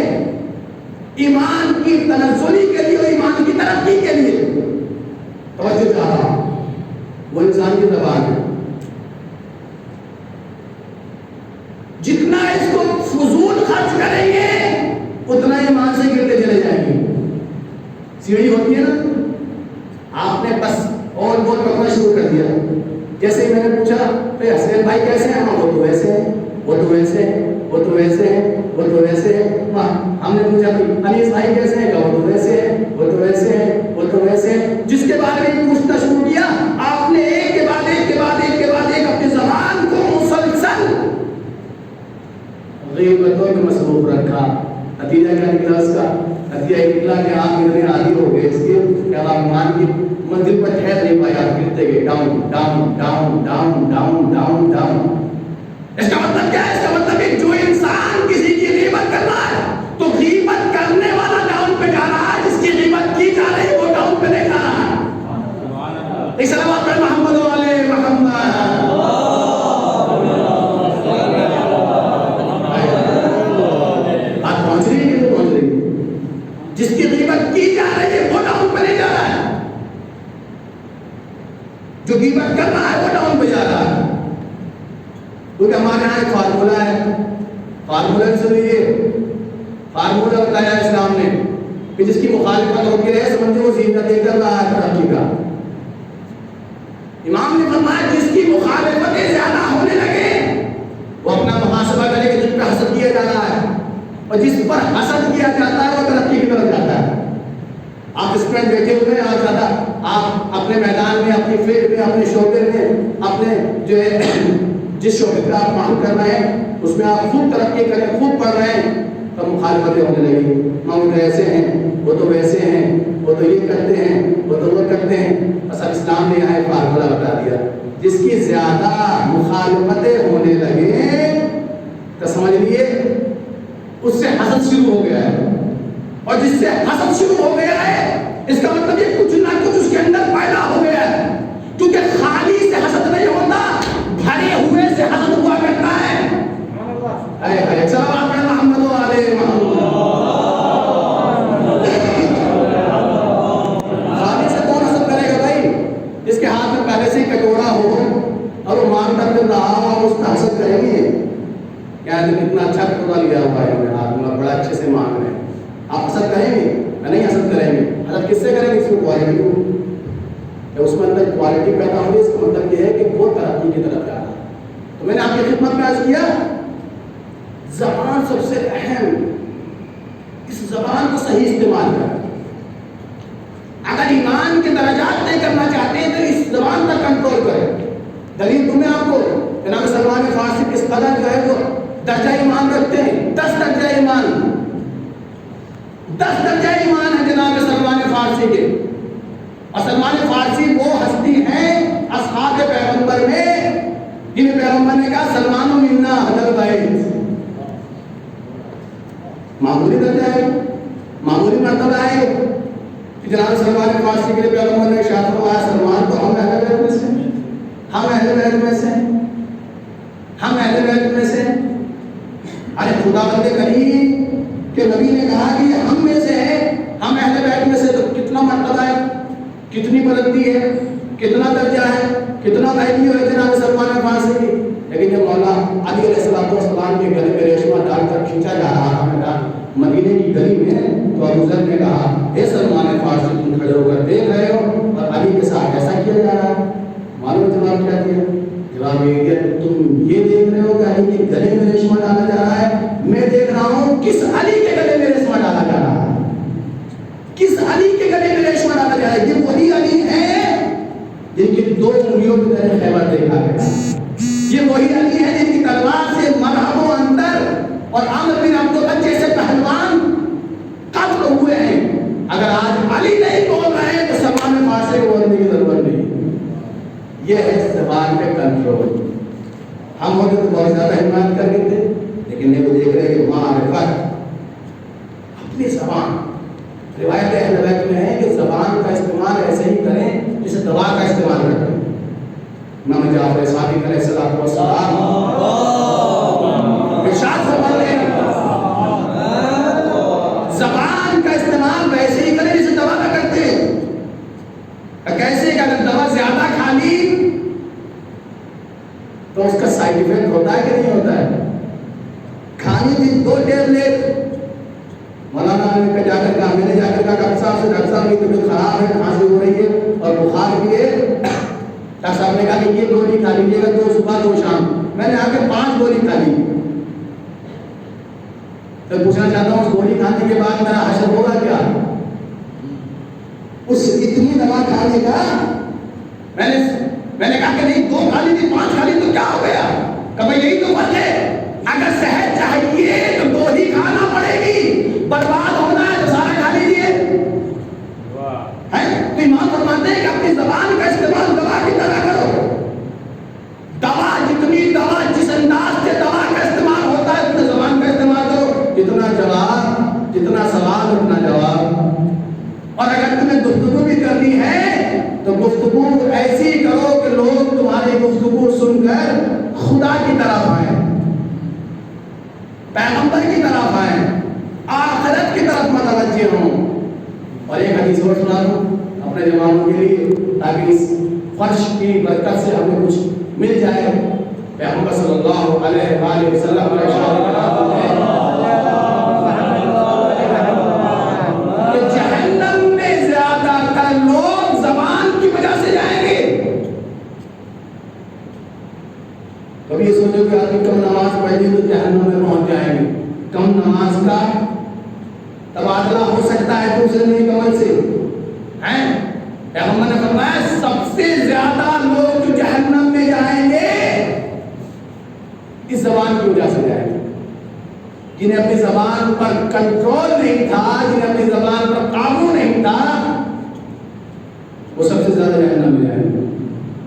ایمان کی تنزلی کے لیے اور ایمان کی ترقی کے لیے، توجہ چاہتا ہوں، وہ انسان کی زبان ہے. جتنا اس کو فضول خرچ کریں گے اتنا ایمان سے گرتے چلے جائیں گے. سیڑھی ہوتی ہے نا، آپ نے بس اور بول پڑھنا شروع کر دیا. جیسے ہی میں نے پوچھا حسین بھائی کیسے ہیں؟ وہ تو ویسے ہیں، وہ تو ویسے ہیں، وہ تو ویسے ہیں، وہ تو ویسے ہیں. ہم نے پوچھا انیس بھائی کیسے ہیں؟ وہ تو ویسے ہیں، وہ تو ویسے ہیں، وہ تو ویسے ہیں. جس کے بارے میں پوچھنا شروع کیا آپ نے ایک کے بعد ایک کے بعد ایک کے بعد ایک اپنی زبان کو مسلسل غیبتوں میں مصروف رکھا. نتیجہ کیا نکلا اس کا؟ نتیجہ یہ نکلا کہ آپ اتنے عادی ہو گئے اس کے کہ آپ ایمان کی منزل پر ٹھہر نہیں پائے، آپ گرتے گئے down down down down down down down. اس کا مطلب کیا ہے؟ اس کا مطلب ہے جو انسان کسی کی غیبت کر رہا ہے تو غیبت کرنے والا ڈاؤن پہ جا رہا ہے، جس کی غیبت کی جا رہی ہے وہ ڈاؤن پہ نہیں جا رہا ہے. ایک صلوات پر محمد و آل محمد. جس کی غیبت کی جا رہی ہے وہ ڈاؤن پہ نہیں جا رہا ہے، جو غیبت کر رہا ہے وہ ڈاؤن پہ جا رہا ہے. کیونکہ ہمارے یہاں ایک فارمولا ہے، فارمولا سنیے، فارمولا بتایا اسلام نے کہ جس کی مخالفت ہوتی رہے سمجھو وہ زینت دے کر رہا ہے ترقی کا. امام نے فرمایا جس کی مخالفتیں زیادہ ہونے لگے وہ اپنا محاسبہ کرے کہ جس پہ حسد کیا جا رہا ہے، اور جس پر حسد کیا جاتا ہے وہ ترقی کی طرف جاتا ہے. آپ اسٹوڈنٹ بیٹھے ہوئے ہیں، آپ زیادہ آپ اپنے میدان میں، اپنی فیلڈ میں، اپنے شعبے میں، اپنے جو ہے جس شعبے پہ آپ کام کر رہے ہیں اس میں آپ خوب ترقی کریں، خوب پڑھ رہے ہیں، تب مخالفتیں ہونے لگی. ہم تو ایسے ہیں، وہ تو ویسے ہیں، وہ تو یہ کرتے ہیں، وہ تو وہ کرتے ہیں. بس اب اسلام نے یہاں ایک فارمولا بتا دیا، جس کی زیادہ مخالفتیں ہونے لگے تو سمجھ لیے اس سے حسد شروع ہو گیا ہے. اور جس سے حسد شروع ہو گیا ہے اس کا مطلب یہ کچھ نہ کچھ اس کے اندر پیدا ہو گیا ہے. کیونکہ خالی سے حسد نہیں ہوتا، بھرے ہوئے سے حسد ہوا کرتا ہے. صلوات پر محمد و آل محمد. خالی سے کون حسد کرے گا بھائی؟ جس کے ہاتھ میں پہلے سے ہی کٹورا ہو اور وہ مانگ کر رہا ہو اور اس کا حسد کریں گے. کیا کتنا اچھا کٹورا لیا ہوا ہے میرے ہاتھ میں، بڑا اچھے سے مانگ رہے ہیں، آپ حسد کریں گے؟ نہیں حسد کریں گے. حسد کس سے کریں گے؟ اس میں کوالٹی ہو، اس میں اندر کوالٹی پیدا ہوگی. اس کا مطلب یہ ہے کہ وہ ترقی کی طرف جا رہا ہے. تو میں نے آپ کی خدمت میں عرض کیا زبان سب سے اہم، اس زبان کو صحیح استعمال کریں. اگر ایمان کے درجات طے کرنا چاہتے ہیں تو اس زبان پر کنٹرول کریں. دلیل تمہیں آپ کو جناب سلمان فارسی کس قدر جو ہے وہ درجہ ایمان رکھتے ہیں. 10 درجہ ایمان، 10 درجہ ایمان ہے جناب سلمان فارسی کے. اور سلمان فارسی وہ ہستی ہیں اصحاب پیغمبر میں جنہیں پیغمبر نے کہا سلمان منا حضرت بھائی. معمولی درجہ ہے، معمولی مرتبہ ہے کہ جناب سلمان فارسی کے لیے پیغمبر نے ارشاد فرمایا سلمان تو ہم اہل بیت میں سے ہیں، ہم اہل بیت میں سے ہیں، ہم اہل بیت میں سے ہیں۔ ارے خدا بندے کریم کہ نبی نے کہا کہ یہ ہم میں سے ہے، ہم اہل بیت میں سے، تو کتنا مرتبہ ہے، کتنی بلندی ہے، کتنا درجہ ہے، کتنا ویلیو ہے جناب سلمان فارسی کی۔ لیکن جب مولا علی علیہ السلام کے گلے میں ریشمہ ڈال کر کھینچا جا رہا تھا مدینے کی گلی میں، تو ابو ذر نے کہا اے سلمان فارسی تم کھڑے ہو کر دیکھ رہے ہو اور علی کے ساتھ ایسا کیا جا رہا ہے؟ معلوم جواب کیا دیا؟ جواب یہ دیا تم یہ دیکھ رہے ہو کہ علی کے گلے میں ریشمہ ڈالا جا رہا ہے، میں دیکھ رہا ہوں کس علی کے گلے میں ریشمہ ڈالا جا رہا ہے، کس علی کے گلے میں ریشمہ ڈالا جا رہا ہے۔ یہ وہی علی ہے جن کی 2 انگلیوں کی طرح خیبر دیکھا گیا، یہ وہی علی ہے جن کی تلوار سے مرحب و اندر اور عامر بن عبداللہ جیسے پہلوان قتل ہوئے ہیں۔ اگر آج علی نہیں بول رہے ہیں تو سلمان فارسی کو بولنے کی ضرورت نہیں۔ یہ ہے زبان پہ کنٹرول۔ ہم ہوتے تو بہت زیادہ حمایت کر گئے تھے، لیکن یہ وہ دیکھ رہے کہ معرفت اپنی زبان، روایت اہل بیت میں ہے کہ زبان کا استعمال ایسے ہی کریں جسے دوا کا استعمال کرتے ہیں۔ امام جعفر صادق علیہ السلام ارشاد فرماتے ہیں زبان کا استعمال ویسے ہی کریں جسے دوا نہ کرتے ہیں۔ کیسے کہ اگر دوا زیادہ کھا لی تو اس کا سائیڈ ایفیکٹ ہوتا ہے کہ نہیں ہوتا ہے؟ کھانی تھی 2 ٹیبلٹ، مولانا نے جا کر کہا، میں نے جا کر کہا ڈاکٹر صاحب سے، ڈاکٹر صاحب کی طبیعت خراب ہے، کھانسی ہو رہی ہے اور بخار بھی ہے۔ ڈاکٹر صاحب نے کہا کہ یہ گولی کھا لیجیے گا 2 صبح 2 شام۔ میں نے آ کے 5 گولی کھا لی۔ تو پوچھنا چاہتا ہوں اس گولی کھانے کے بعد میرا حشر ہوگا کیا؟ اس اتنی دوا کھانے کا میں نے کہا کہ نہیں 2 کھا لی تھی 5 کھا لی تو کیا ہو گیا؟ کہ بھائی یہی تو بات ہے، اگر صحت چاہیے تو 2 ہی کھانا پڑے گی، برباد ہونا ہے تو سارا کھا لیجیے۔ تو امام فرماتے ہیں کہ اپنی زبان کا استعمال دوا کی طرح کرو۔ دوا جتنی دوا جس انداز سے دوا کا استعمال ہوتا ہے اتنا زبان کا استعمال کرو، جتنا جواب جتنا سوال اتنا جواب۔ اور اگر تمہیں گفتگو بھی کرنی ہے تو گفتگو ایسی کرو کہ لوگ تمہاری گفتگو سن کر خدا کی طرف آئیں، پیغمبر کی طرف آئیں، آخرت کی طرف متوجہ ہوں۔ اور ایک حدیث اور سنا دوں اپنے جوانوں کے لیے تاکہ اس فرش کی برکت سے ہمیں کچھ مل جائے۔ پیغمبر صلی اللہ علیہ وآلہ وسلم نے ارشاد کہ جہنم میں زیادہ تر لوگ زبان کی وجہ سے جائیں گے۔ کبھی یہ سوچو کہ آدمی کم نماز پڑھ لی تو جہنم میں پہنچ جائیں گے۔ کم نماز کا تبادلہ ہو سکتا ہے دوسرے نیک عمل سے، ہیں؟ پیغمبر نے فرمایا سب سے زیادہ لوگ جو جہنم میں جائیں گے اس زبان کی وجہ سے جائیں گے، جنہیں اپنی زبان پر کنٹرول نہیں تھا، جنہیں اپنی زبان پر قابو نہیں تھا، وہ سب سے زیادہ جہنم میں جائیں گے۔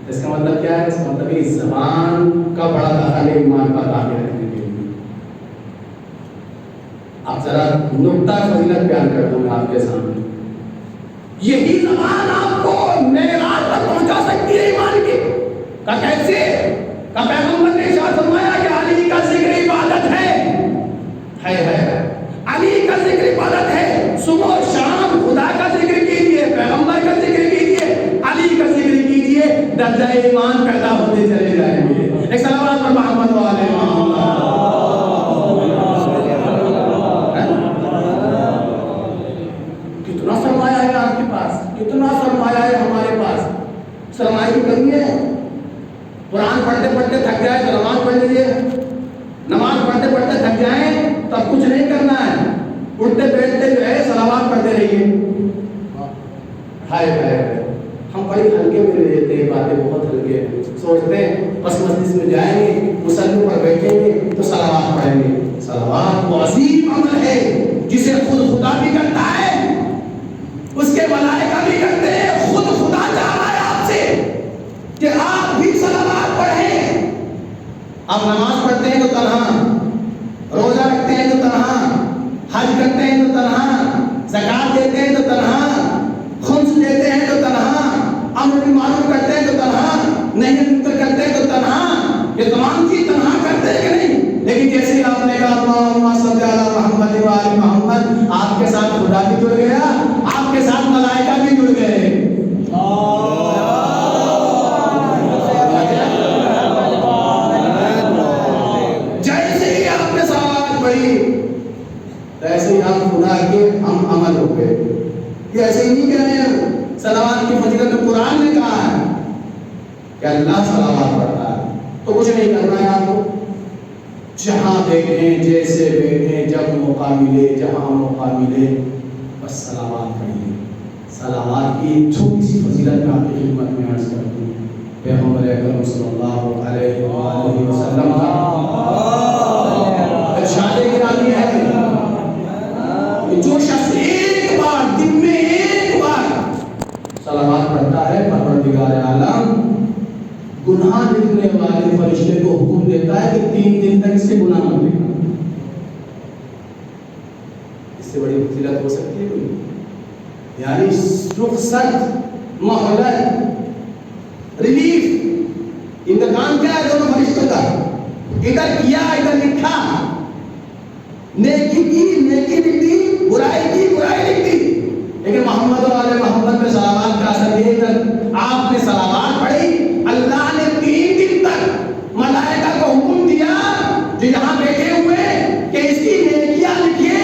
اس کا مطلب کیا ہے؟ اس کا مطلب اس زبان کا بڑا دخل ہے ایمان پر داخل رہنے کے لیے۔ اب ذرا نقطہ فضیلت بیان کر دوں میں آپ کے سامنے۔ یہی زبان آپ کو معراج تک پہنچا سکتی ہے ایمان کی۔ کہ کیسے؟ کہ پیغمبر نے ارشاد فرمایا کہ علی کا ذکر عبادت ہے۔ علی کا ذکر عبادت ہے، صبح و شام خدا کا ذکر کیجیے، پیغمبر کا ذکر کیجیے، علی کا ذکر کیجیے، درجہ ایمان پیدا ہوتے چلے جائیں گے۔ ایک صلوات پر محمد و آل محمد۔ کتنا سرمایہ ہے آپ کے پاس، کتنا سرمایہ ہے ہمارے پاس۔ سرمایہ کی کمی ہے؟ قرآن پڑھتے پڑھتے تھک جائے تو نماز پڑھ لیجیے، نماز پڑھتے پڑھتے تھک جائیں تب کچھ نہیں کرنا ہے، اٹھتے بیٹھتے جو ہے صلوات پڑھتے رہیے۔ ہم بڑی ہلکے میں لے لیتے ہیں باتیں، بہت ہلکے ہیں، سوچتے ہیں بس مسجد میں جائیں گے، مصلی پر بیٹھیں گے تو صلوات پڑھیں گے۔ صلوات وہ عظیم عمل ہے جسے خود خدا بھی کرتا ہے، اس کے ملائکہ بھی کرتے ہیں، خود خدا چاہ رہا ہے آپ سے کہ آپ بھی صلوات پڑھیں۔ آپ نماز پڑھتے ہیں تو تنہا، روزہ رکھتے ہیں تو تنہا، حج زکات دیتے ہیں تو تنہا، خمس دیتے ہیں تو تنہا، امر بالمعروف کرتے ہیں تو تنہا، نہی عن المنکر کرتے ہیں تو تنہا، یہ تمام چیز تنہا کرتے ہیں کہ نہیں؟ لیکن جیسے ہی آپ نے کہا اللہم صلی علی محمد و آل محمد، آپ کے ساتھ خدا بھی جڑ گیا، آپ کے ساتھ ملائکہ بھی جڑ گئے۔ جیسے ہی آپ نے صلوات پڑھی ایسے ہی ہم خدا کے ہم عمل ہو گئے۔ یہ ایسے ہی نہیں کہہ رہے ہیں، صلوات کی فضیلت قرآن نے کہا ہے کہ اللہ صلوات پڑھتا ہے، تو کچھ نہیں کرنا ہے آپ کو، جہاں دیکھیں جیسے بیٹھیں جب موقع ملے جہاں موقع ملے بس صلوات پڑھیے۔ صلوات کی چھوٹی سی فضیلت میں آپ کی خدمت میں عرض کرتی ہوں۔ پیغمبر اکرم صلی اللہ علیہ وآلہ وسلم کا ارشاد گرامی ہے کہ جو شخص ایک بار دن میں ایک بار صلوات پڑھتا ہے، پروردگار عالم گناہ لکھنے والے فرشتے کو حکم دیتا ہے کہ 3 دن تک اس سے گناہ مت لکھنا۔ اس سے بڑی فضیلت ہو سکتی ہے کوئی؟ یعنی رخصت، مہلت، ریلیف، ان کا کام کیا ہے دونوں فرشتوں کا؟ ادھر کیا ادھر لکھا، نیکی کی نیکی لکھتی، برائی کی برائی لکھتی۔ لیکن محمد والے محمد میں صلوات کا اثر یہ ہے، آپ نے صلوات پڑھی، اللہ نے 3 دن تک ملائکہ کو حکم دیا جو یہاں بیٹھے ہوئے کہ اس کی نیکیاں لکھیے،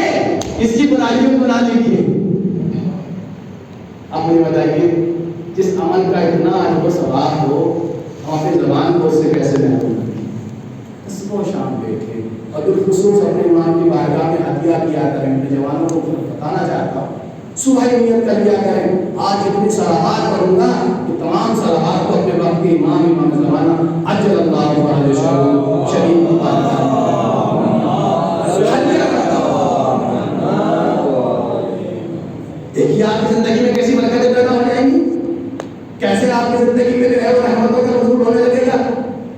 اس کی برائیوں کو نہ لکھیے۔ اب مجھے بتائیے جس عمل کا اتنا اجر و ثواب ہو ہم اپنی زبان کو اس سے کیسے محروم کریں؟ صبح و شام بیٹھے اور بالخصوص اپنے امام کی بارگاہ میں ہدیہ کیا کریں۔ اپنے جوانوں کو بتانا چاہتا ہوں صبح ہی نیت کر لیا کریں آج جتنی صلوات پڑھوں گا کہ تمام صلوات کو اپنے وقت کے امام زمانہ اجل اللہ علیہ وسلم شریف دیکھیے آپ کی زندگی میں کیسی برکتیں پیدا ہو جائیں گی، کیسے آپ کی زندگی میں جو ہے وہ رحمتوں کا نزول ہونے لگے گا،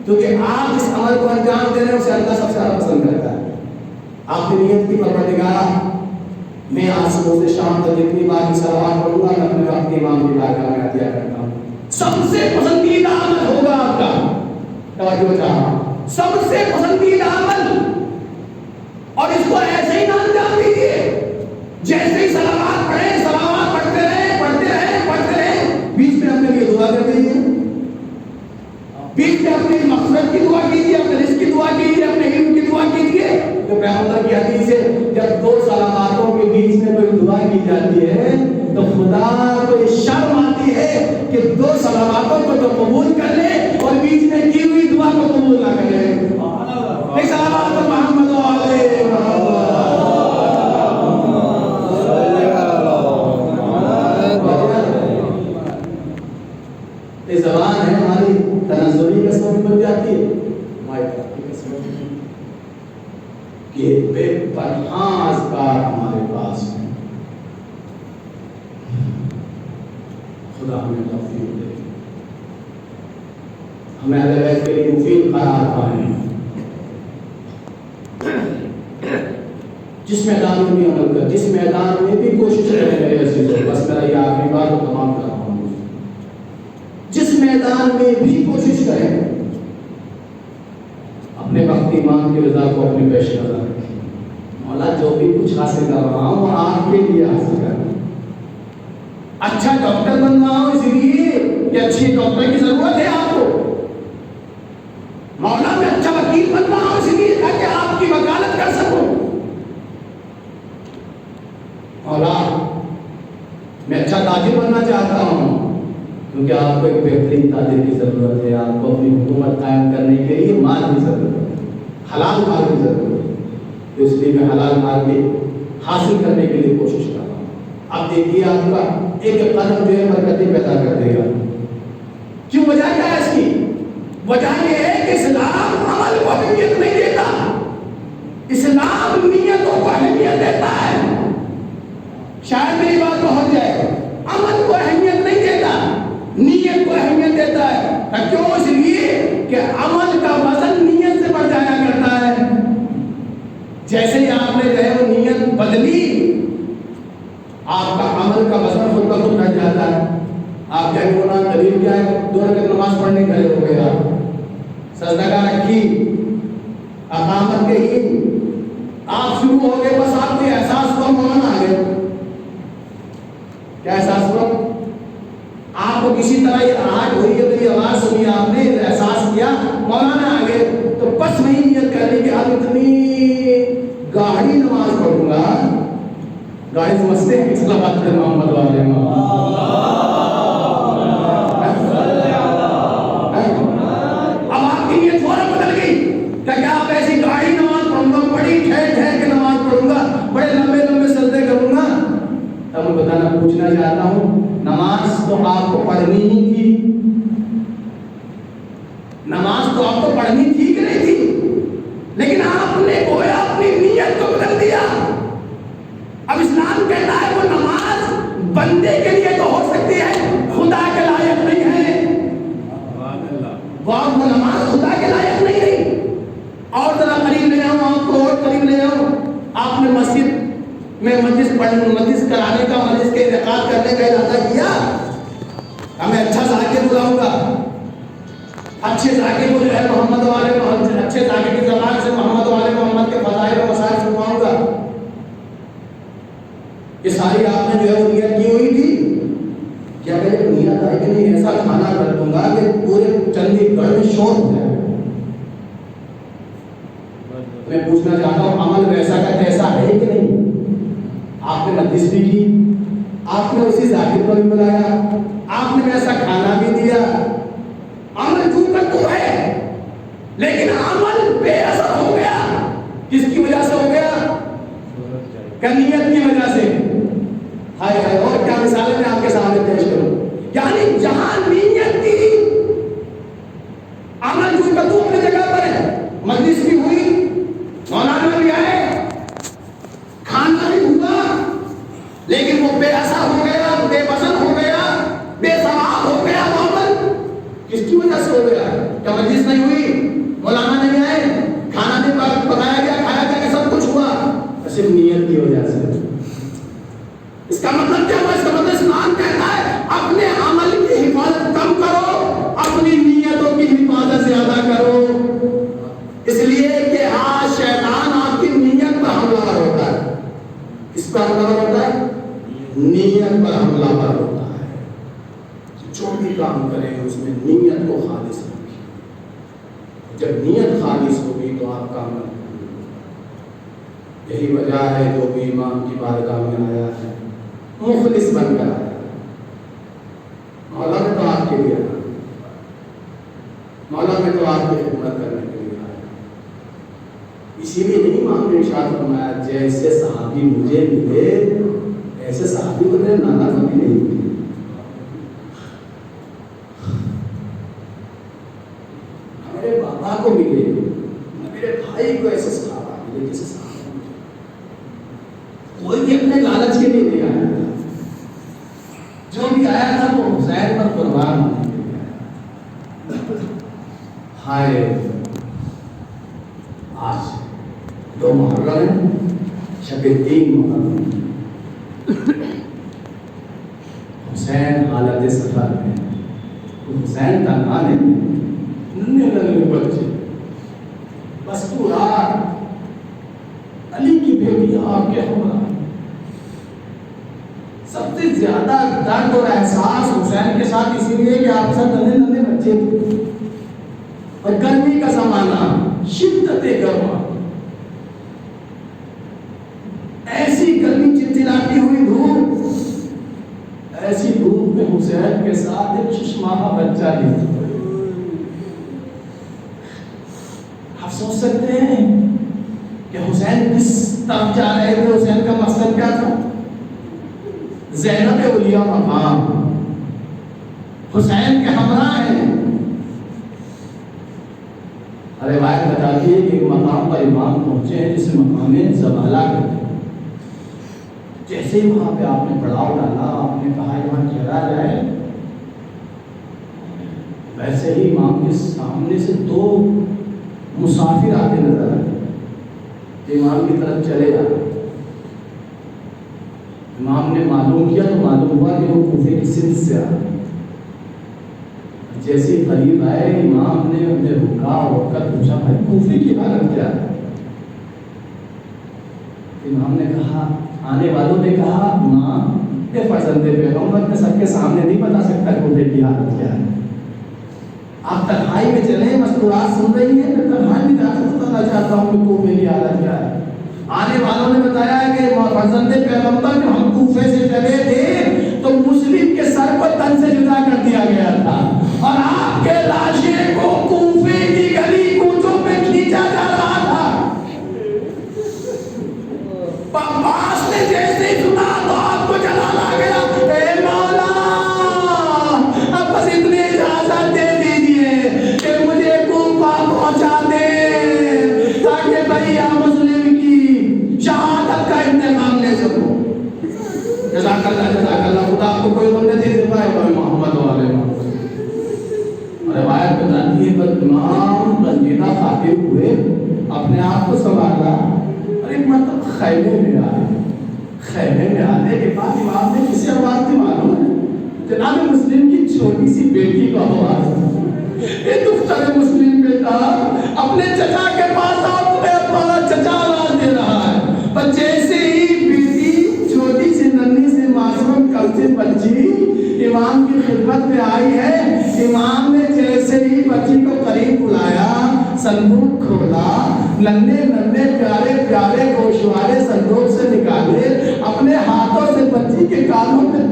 کیونکہ آپ جس عمل کو انجام دے رہے ہیں اسے اللہ سب سے زیادہ پسند کرتا ہے۔ آپ نے نیت کی پروردگارا میں آج صبح سے شام تک جتنی بار کی صلوات پڑھوں گا میں اپنے وقت کے امام کی بارگاہ میں عطیہ کرتا ہوں، سب سے پسندیدہ عمل ہوگا آپ کا۔ توجہ چاہتا سب سے پسندیدہ عمل، اور اس کو ایسے ہی نہ انجام دیجیے جیسے ہی صلوات پڑھیں، صلوات پڑھتے رہیں پڑھتے رہیں پڑھتے رہیں، بیچ میں اپنے لیے دعا کر دیجیے، بیچ میں اپنی مغفرت کی دعا کیجیے، اپنے رزق کی دعا کیجیے، اپنے علم کی دعا کیجیے۔ تو پیغمبر کی حدیث ہے جب 2 صلواتوں کے بیچ میں کوئی دعا کی جاتی ہے تو خدا کو یہ شرم آتی ہے کہ 2 صلواتوں کو تو قبول کر لے اور بیچ میں کی ہوئی دعا کو قبول نہ کرے۔ صلوات محمد علیہ محمد۔ یہ زبان ہے ہماری تنزلی قسم بن جاتی ہے، ہماری ترقی قسم کہ بے پناہ اذکار ہمارے پاس ہیں۔ خدا ہمیں توفیق دے، ہمیں اہل بیت کے لیے مفید قرار پائیں، جس میدان میں بھی عمل کر، جس میدان میں بھی کوشش کریں میرے عزیزوں، بس میرا یہ آخری بات تو تمام کر رہا ہوں، جس میدان میں بھی کوشش کریں اپنے وقت امام کی رضا کو اپنے پیش نظر رکھیں۔ مولا جو بھی کچھ حاصل کر رہا ہوں وہ آپ کے لیے حاصل کر رہا ہوں، اچھا ڈاکٹر بن رہا ہوں اس لیے کہ اچھی ڈاکٹر کی ضرورت ہے آپ کو، مولا میں اچھا وکیل بن رہا ہوں اس لیے تاکہ آپ کی وکالت کر سکوں، مولا میں اچھا تاجر بننا چاہتا ہوں کیونکہ آپ کو ایک بہترین تاجر کی ضرورت ہے، آپ کو اپنی حکومت قائم کرنے کے لیے مال کی ضرورت ہے، حلال مال کی ضرورت ہے، تو اس لیے میں حلال مال کے حاصل کرنے کے لیے کوشش کر رہا ہوں۔ اب دیکھیے آپ کا ایک قدم جو ہے برکتیں پیدا کر دے گا۔ کیوں؟ وجہ کیا ہے اس کی؟ وجہ یہ ہے کہ اسلام عمل کو اہمیت نہیں دیتا، اسلام نیتوں کو اہمیت دیتا ہے۔ شاید میری بات پہنچ جائے، عمل کو اہمیت نہیں دیتا، نیت کو اہمیت دیتا ہے۔ کیوں؟ اس لیے کہ عمل کا وزن نیت سے بڑھ جایا کرتا ہے۔ جیسے ہی آپ نے جو ہے وہ نیت بدلی، آپ کا عمل کا وزن خود بخود بڑھ جاتا ہے. آپ کیا گناہ دلیل کیا ہے؟ 2 رکعت نماز پڑھنے کھڑے ہو گئے آپ سجدہ رکھی اقامت کہی آپ شروع ہو گئے بس آپ کے احساس کو مولانا آ گئے. کیا احساس ہوا؟ آپ کو کسی طرح یہ آہٹ ہوئی ہے میری آواز سنی آپ نے احساس کیا مولانا آ گئے تو بس وہی نیت کر لی کہ اب اتنی گاڑی نماز پڑھوں گا. گاڑی سمجھتے ہیں اسلام بات کرے محمد والے اب آپ کی نیت فوراً بدل گئی کہ کیا آپ ایسی گاڑی نماز پڑھوں گا بڑی ٹھہر ٹھہر کے نماز پڑھوں گا بڑے لمبے لمبے سجدے کروں گا. اب میں بتانا پوچھنا چاہتا ہوں نماز تو آپ کو پڑھنی ہی تھی. نماز تو آپ کو پڑھنی تھی کہ نہیں تھی لیکن آپ نے گویا اپنی نیت کو بدل دیا. اب اسلام کہتا ہے وہ نماز بندے کے لیے تو ہو سکتی ہے خدا کے لائق نہیں ہے. وہ نماز خدا کے لائق نہیں رہی. اور ذرا قریب لے آؤں آپ کو اور قریب لے آؤں. آپ نے مسجد میں مجلس کرانے کا مجلس کے انعقاد کرنے کا ارادہ کیا. ہمیں اچھا ذاکر بلاؤں گا اچھے ذاکر کو جو ہے محمد والے محمد اچھے ذاکر کی زبان سے محمد والے محمد کے فضائل و مسائل سنواؤں گا. یہ ساری آپ نے جو ہے وہ نیت کی ہوئی تھی. کیا کہ جب نیت آئی کہ نہیں ایسا کھانا کر دوں گا کہ پورے چندی گڑھ میں شور ہو جائے. میں پوچھنا چاہتا ہوں عمل ویسا کا کیسا ہے کہ نہیں؟ آپ نے مجلس بھی کی آپ نے اسی ذاکر کو بھی بلایا آپ نے ویسا کھانا بھی دیا. عمل تو کا تو ہے لیکن عمل بے اثر ہو گیا. کس کی وجہ سے ہو گیا؟ نیت کی وجہ سے. ہائے ہائے اور کیا مثالیں میں آپ کے سامنے پیش کروں. یعنی جہاں نیت تھی عمل تو کا تو اپنی جگہ پر ہے. مجلس بھی ہوئی مولانا بھی آئے کھانا بھی ہوا لیکن وہ بے اثر ہو گیا بے وزن ہو گیا بے ثواب ہو گیا. وہ عمل کس کی وجہ سے ہو گیا؟ کیا مجلس نہیں ہوئی مولانا نہیں آئے کھانا نہیں پکایا گیا کھایا گیا کہ سب کچھ ہوا؟ صرف نیت کی وجہ سے. اس کا مطلب کیا ہوا؟ اس کا مطلب اسلام کہتا ہے اپنے عمل کی حفاظت کم کرو اپنی نیتوں کی حفاظت زیادہ کرو. اس لیے کہ آج شیطان آپ کی نیت پر حملہ ہوتا ہے. کس پر حملہ ہوتا ہے؟ نیت پر حملہ ہوتا ہے. جو بھی کام کریں اس میں نیت کو خالص رکھیں. جب نیت خالص ہوگی تو آپ کا عمل. یہی وجہ ہے جو بھی امام کی بارگاہ میں آیا ہے مخلص بن کر آیا. مولا میں تو آپ کے لیے آیا مولا میں تو آپ کی خدمت کرنے کے لیے آیا. اسی لیے نہیں امام نے ارشاد فرمایا جیسے صحابی مجھے ملے ایسے صحابی مجھے نانا کبھی نہیں ملے. میرے بابا کو ملے میرے بھائی کو ایسے صحابہ ملے جیسے صحابہ. کوئی بھی اپنے لالچ کے لیے نہیں آیا. جو بھی آیا تھا وہ حسین پر قربان ہونے کے لیے آیا. ہائے آج 2 محرم ہے شب 3 محرم. حسین حالت سفر میں حسین تنہا نہیں ننھے بچے بس پورا علی کی بیٹی آپ کے ہمراہ. سب سے زیادہ درد اور احساس حسین کے ساتھ اسی لیے کہ آپ سب ننھے بچے تھے اور گرمی کا زمانہ شدت گرما ایسی گرمی چلچلاتی ہوئی دھوپ ایسی دھوپ میں حسین کے ساتھ ایک 6 ماہ بچہ نہیں. آپ سوچ سکتے ہیں کہ حسین کس طرف جا رہے تھے. حسین کا مقصد کیا تھا؟ زینب اولیاء مقام حسین کے ہمراہ ہیں. روایت بتاتی ہے کہ ایک مقام پر امام پہنچے ہیں جسے مقام زبالہ کہتے ہیں. جیسے ہی وہاں پہ آپ نے پڑاؤ ڈالا آپ نے کہا یہاں ٹھہرا جائے ویسے ہی امام کے سامنے سے 2 مسافر آتے نظر آئے. امام کی طرف چلے جانا امام نے معلوم کیا تو معلوم ہوا کہ وہ کوفے کی سندھ سے آ رہے. جیسے ہی قریب آئے امام نے انہیں رکا اور کر پوچھا بھائی کوفے کی حالت کیا ہے؟ امام نے کہا، آنے والوں نے کہا امام اے فرزند پیغمبر میں سب کے سامنے نہیں بتا سکتا کوفے کی حالت کیا ہے. آپ تنہائی میں چلیں، مستورات سن رہی ہیں، میں تنہائی میں جا کر بتانا چاہتا ہوں کہ کوفے کی حالت کیا ہے. آنے والوں نے بتایا کہ فرزند پیغمبر جب ہم کوفے سے چلے تھے تو مسلم کے سر کو تن سے جدا کر دیا گیا تھا اور آپ کے لاشیں کو کوفے کی گلی کوچوں پہ کھینچا جا رہا تھا. عباس نے جیسے ہی سنا تو آپ کو جلال آ گیا. اے مولا اب بس اتنی اجازت دے دیجیے کہ مجھے کوفہ پہنچا دے تاکہ بھیا مسلم کی شہادت کا انتظام لے سکوں. جزاک اللہ خدا آپ کو کوئی بندے دے دیتا ہے محمد والے روایت بتاتی ہے کہ امام رنجیدہ کھاتے ہوئے اپنے آپ کو سنبھالا اور ایک مرتبہ خیمے میں آئے. خیمے میں آنے کے بعد امام نے کسی آواز سے معلوم ہے جناب مسلم کی چھوٹی سی بیٹی کا آواز، یہ دختر مسلم بیٹا اپنے چچا کے پاس آؤ، تمہیں اپنا چچا آواز دے رہا ہے. پر جیسے ہی بیٹی چھوٹی سی ننھی سے معصوم کلچر بچی امام کی خدمت میں آئی ہے، امام نے جیسے ہی بچی کو قریب بلایا، صندوق کھولا، ننھے ننھے پیارے پیارے گوشوارے صندوق سے نکالے، اپنے ہاتھوں سے بچی کے کانوں میں